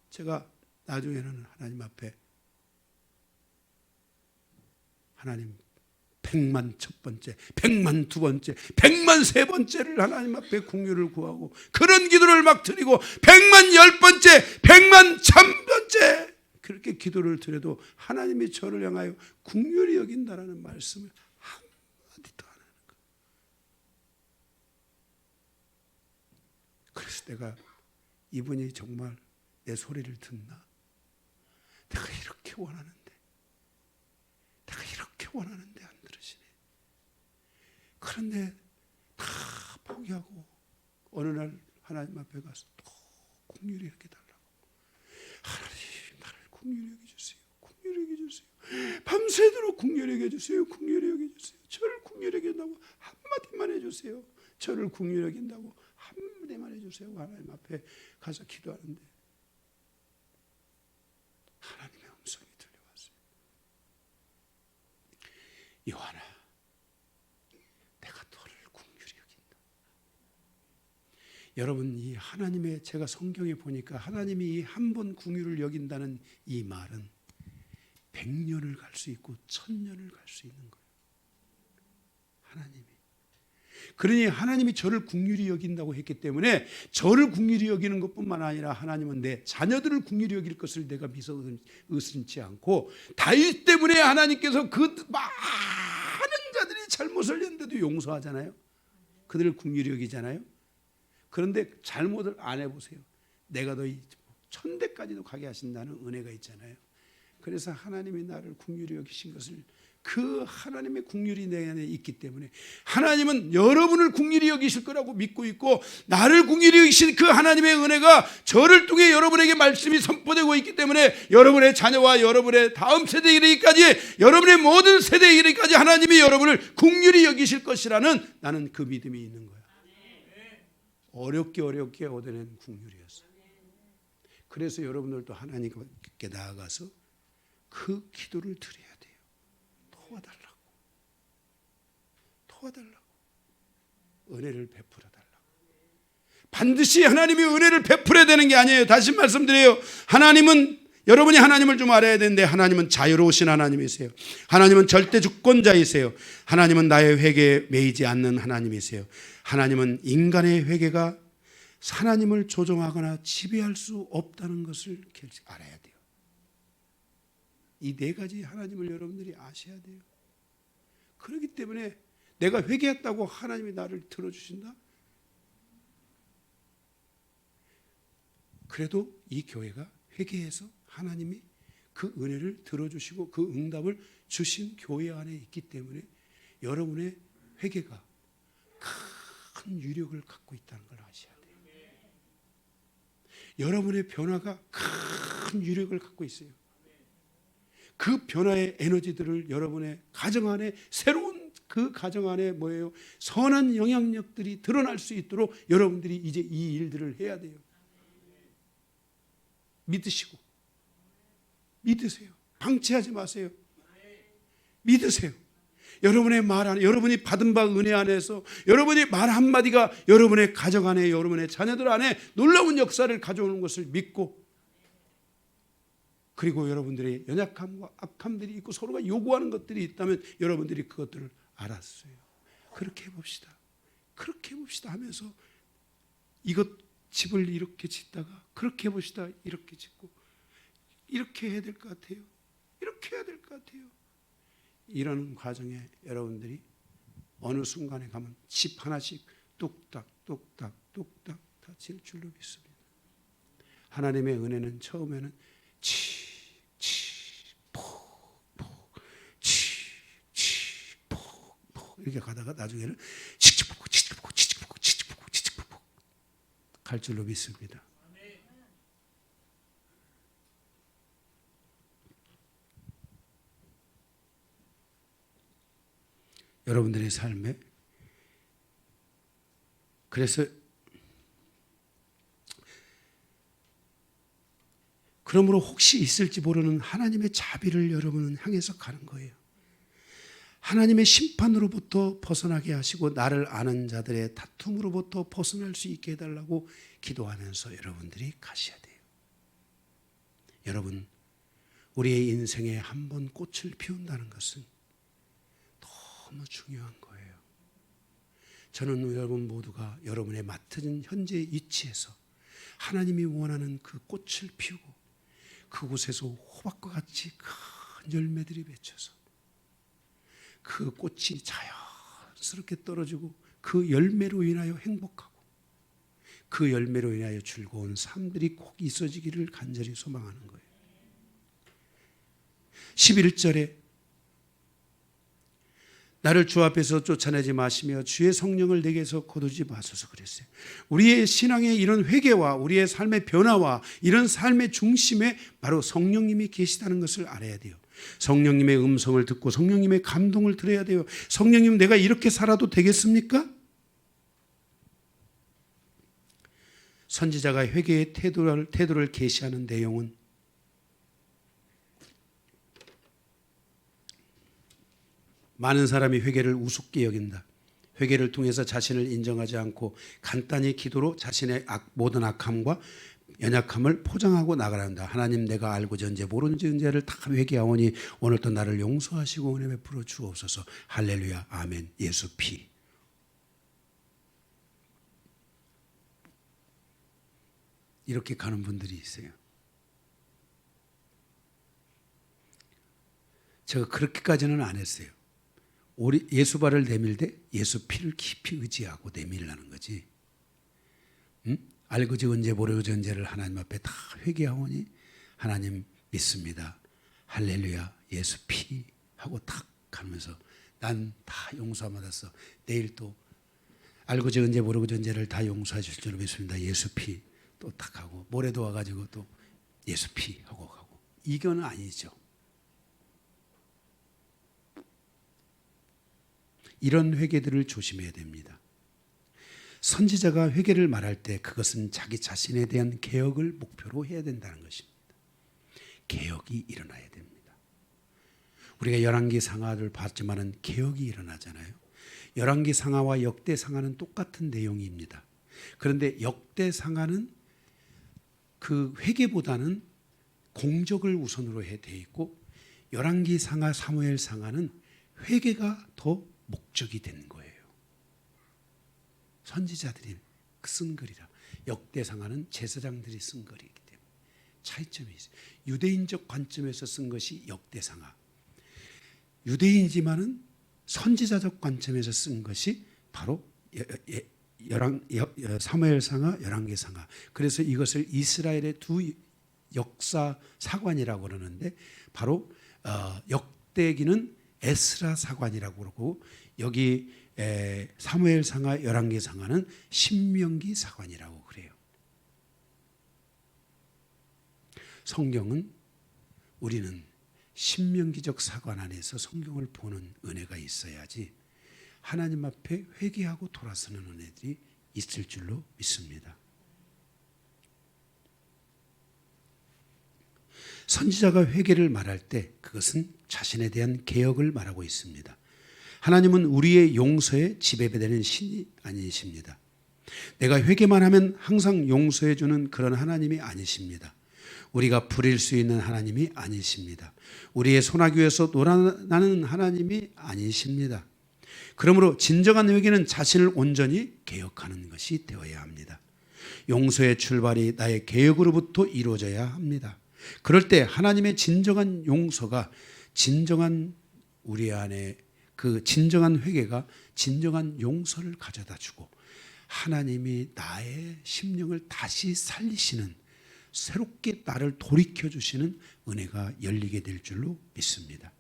제가 나중에는 하나님 앞에 하나님 100만 첫 번째, 100만 두 번째, 100만 세 번째를 하나님 앞에 긍휼을 구하고 그런 기도를 막 드리고 100만 열 번째, 100만 천 번째 그렇게 기도를 드려도 하나님이 저를 향하여 긍휼히 여긴다라는 말씀을 한마디도 안 하는 거예요. 그래서 내가 이분이 정말 내 소리를 듣나? 내가 이렇게 원하는데 안 들으시네. 그런데 다 포기하고 어느 날 하나님 앞에 가서 또 긍휼히 이렇게 달라고. 하나님 나를 긍휼히 여겨주세요. 긍휼히 여겨주세요. 밤새도록 긍휼히 여겨주세요. 긍휼히 여겨주세요. 저를 긍휼히 여긴다고 한마디만 해주세요. 저를 긍휼히 여긴다고 한마디만 해주세요. 하나님 앞에 가서 기도하는데 하나님의 음성이 들려왔어요. 요한아, 내가 너를 긍휼히 여긴다. 여러분, 이 하나님의, 제가 성경에 보니까 하나님이 이 한 번 긍휼을 여긴다는 이 말은 100년을 갈 수 있고 1000년을 갈 수 있는 거예요. 하나님이. 그러니 하나님이 저를 긍휼히 여긴다고 했기 때문에 저를 긍휼히 여기는 것뿐만 아니라 하나님은 내 자녀들을 긍휼히 여길 것을 내가 미서 의심치 않고, 다윗 때문에 하나님께서 그 많은 자들이 잘못을 했는데도 용서하잖아요. 그들을 긍휼히 여기잖아요. 그런데 잘못을 안 해보세요. 내가 너희 천대까지도 가게 하신다는 은혜가 있잖아요. 그래서 하나님이 나를 긍휼히 여기신 것을, 그 하나님의 긍휼이 내 안에 있기 때문에 하나님은 여러분을 긍휼히 여기실 거라고 믿고 있고, 나를 긍휼히 여기신 그 하나님의 은혜가 저를 통해 여러분에게 말씀이 선포되고 있기 때문에 여러분의 자녀와 여러분의 다음 세대에 이르기까지, 여러분의 모든 세대에 이르기까지 하나님이 여러분을 긍휼히 여기실 것이라는 나는 그 믿음이 있는 거예요. 어렵게 얻어낸 긍휼이었어요. 그래서 여러분들도 하나님께 나아가서 그 기도를 드려야 돼요. 도와달라고. 은혜를 베풀어 달라고. 반드시 하나님이 은혜를 베풀어야 되는 게 아니에요. 다시 말씀드려요. 하나님은, 여러분이 하나님을 좀 알아야 되는데, 하나님은 자유로우신 하나님이세요. 하나님은 절대 주권자이세요. 하나님은 나의 회개에 매이지 않는 하나님이세요. 하나님은 인간의 회개가 하나님을 조종하거나 지배할 수 없다는 것을 알아야 돼요. 이 네 가지 하나님을 여러분들이 아셔야 돼요. 그렇기 때문에 내가 회개했다고 하나님이 나를 들어주신다? 그래도 이 교회가 회개해서 하나님이 그 은혜를 들어주시고 그 응답을 주신 교회 안에 있기 때문에 여러분의 회개가 큰 유력을 갖고 있다는 걸 아셔야 돼요. 여러분의 변화가 큰 유력을 갖고 있어요. 그 변화의 에너지들을 여러분의 가정 안에, 새로운 그 가정 안에 뭐예요? 선한 영향력들이 드러날 수 있도록 여러분들이 이제 이 일들을 해야 돼요. 믿으세요. 방치하지 마세요. 믿으세요. 여러분의 말 안에, 여러분이 받은 바 은혜 안에서 여러분의 말 한마디가 여러분의 가정 안에, 여러분의 자녀들 안에 놀라운 역사를 가져오는 것을 믿고, 그리고 여러분들의 연약함과 악함들이 있고 서로가 요구하는 것들이 있다면 여러분들이 그것들을 알았어요. 그렇게 해봅시다 하면서, 이것 집을 이렇게 짓다가 그렇게 해봅시다, 이렇게 짓고, 이렇게 해야 될 것 같아요, 이렇게 해야 될 것 같아요. 이런 과정에 여러분들이 어느 순간에 가면 집 하나씩 뚝딱 다 질 줄로 믿습니다. 하나님의 은혜는 처음에는 푹 이렇게 가다가 나중에는 칙칙폭 갈 줄로 믿습니다. 여러분들의 삶에, 그래서 그러므로 혹시 있을지 모르는 하나님의 자비를 여러분은 향해서 가는 거예요. 하나님의 심판으로부터 벗어나게 하시고 나를 아는 자들의 다툼으로부터 벗어날 수 있게 해달라고 기도하면서 여러분들이 가셔야 돼요. 여러분, 우리의 인생에 한 번 꽃을 피운다는 것은 너무 중요한 거예요. 저는 여러분 모두가 여러분의 맡은 현재 위치에서 하나님이 원하는 그 꽃을 피우고 그곳에서 호박과 같이 큰 열매들이 맺혀서 그 꽃이 자연스럽게 떨어지고 그 열매로 인하여 행복하고 그 열매로 인하여 즐거운 삶들이 꼭 있어지기를 간절히 소망하는 거예요. 11절에 나를 주 앞에서 쫓아내지 마시며 주의 성령을 내게서 거두지 마소서 그랬어요. 우리의 신앙의 이런 회개와 우리의 삶의 변화와 이런 삶의 중심에 바로 성령님이 계시다는 것을 알아야 돼요. 성령님의 음성을 듣고 성령님의 감동을 들어야 돼요. 성령님, 내가 이렇게 살아도 되겠습니까? 선지자가 회개의 태도를 계시하는 내용은 많은 사람이 회개를 우습게 여긴다. 회개를 통해서 자신을 인정하지 않고 간단히 기도로 자신의 모든 악함과 연약함을 포장하고 나가란다. 하나님, 내가 알고 전제 모르는 죄를 다 회개하오니 오늘도 나를 용서하시고 은혜 베풀어 주옵소서. 할렐루야, 아멘. 예수 피. 이렇게 가는 분들이 있어요. 제가 그렇게까지는 안 했어요. 예수 발을 내밀되 예수 피를 깊이 의지하고 내밀라는 거지. 알고 지은 죄 모르고 지은 죄를 하나님 앞에 다 회개하오니 하나님 믿습니다. 할렐루야, 예수 피 하고 탁 가면서 난 다 용서받았어. 내일 또 알고 지은 죄 모르고 지은 죄를 다 용서해 주실 줄 믿습니다. 예수 피 또 탁 하고 모레도 와가지고 또 예수 피 하고 가고. 이건 아니죠. 이런 회개들을 조심해야 됩니다. 선지자가 회개를 말할 때 그것은 자기 자신에 대한 개혁을 목표로 해야 된다는 것입니다. 개혁이 일어나야 됩니다. 우리가 열왕기 상하를 봤지만은 개혁이 일어나잖아요. 열왕기 상하와 역대 상하는 똑같은 내용입니다. 그런데 역대 상하는 그 회개보다는 공적을 우선으로 돼 있고 열왕기 상하, 사무엘 상하는 회개가 더 목적이 된 거예요. 선지자들이 쓴 글이라. 역대상하는 제사장들이 쓴 글이기 때문에 차이점이 있어요. 유대인적 관점에서 쓴 것이 역대상하. 유대인이지만은 선지자적 관점에서 쓴 것이 바로 사무엘상하, 열왕기상하. 그래서 이것을 이스라엘의 두 역사 사관이라고 그러는데 바로 역대기는 에스라 사관이라고 그러고 여기 사무엘상하, 열왕기상하는 신명기 사관이라고 그래요. 성경은 우리는 신명기적 사관 안에서 성경을 보는 은혜가 있어야지 하나님 앞에 회개하고 돌아서는 은혜들이 있을 줄로 믿습니다. 선지자가 회개를 말할 때 그것은 자신에 대한 개혁을 말하고 있습니다. 하나님은 우리의 용서에 지배되는 신이 아니십니다. 내가 회개만 하면 항상 용서해 주는 그런 하나님이 아니십니다. 우리가 부릴 수 있는 하나님이 아니십니다. 우리의 소나귀에서 놀아나는 하나님이 아니십니다. 그러므로 진정한 회개는 자신을 온전히 개혁하는 것이 되어야 합니다. 용서의 출발이 나의 개혁으로부터 이루어져야 합니다. 그럴 때 하나님의 진정한 용서가 진정한 우리 안에 그 진정한 회개가 진정한 용서를 가져다 주고 하나님이 나의 심령을 다시 살리시는 새롭게 나를 돌이켜 주시는 은혜가 열리게 될 줄로 믿습니다.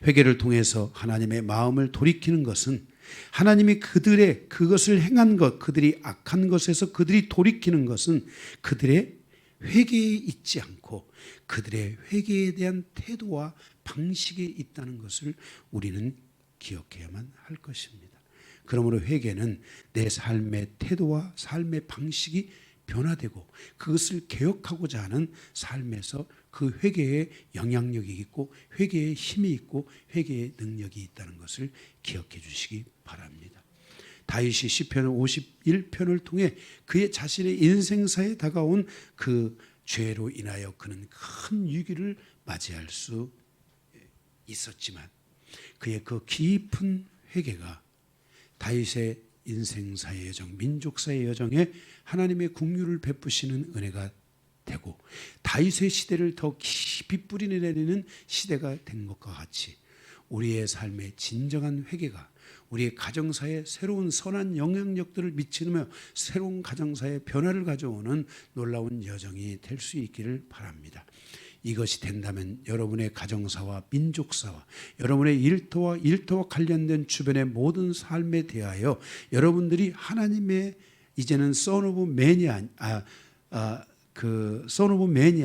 회개를 통해서 하나님의 마음을 돌이키는 것은 하나님이 그들의 그것을 행한 것, 그들이 악한 것에서 그들이 돌이키는 것은 그들의 회개에 있지 않고 그들의 회개에 대한 태도와 방식이 있다는 것을 우리는 기억해야만 할 것입니다. 그러므로 회개는 내 삶의 태도와 삶의 방식이 변화되고 그것을 개혁하고자 하는 삶에서 그 회개에 영향력이 있고 회개에 힘이 있고 회개의 능력이 있다는 것을 기억해 주시기 바랍니다. 다윗이 시편 51편을 통해 그의 자신의 인생사에 다가온 그 죄로 인하여 그는 큰 위기를 맞이할 수 있었지만 그의 그 깊은 회개가 다윗의 인생사의 여정, 민족사의 여정에 하나님의 긍휼을 베푸시는 은혜가 되고 다윗의 시대를 더 깊이 뿌리내리는 시대가 된 것과 같이 우리의 삶의 진정한 회개가 우리의 가정사에 새로운 선한 영향력들을 미치며 새로운 가정사의 변화를 가져오는 놀라운 여정이 될 수 있기를 바랍니다. 이것이 된다면 여러분의 가정사와 민족사와 여러분의 일터와 관련된 주변의 모든 삶에 대하여 여러분들이 하나님의 이제는 son of man이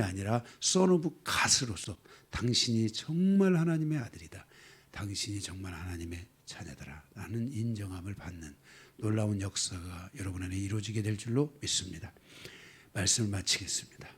아니라 son of God으로서 당신이 정말 하나님의 아들이다. 당신이 정말 하나님의 자녀더라 라는 인정함을 받는 놀라운 역사가 여러분 안에 이루어지게 될 줄로 믿습니다. 말씀을 마치겠습니다.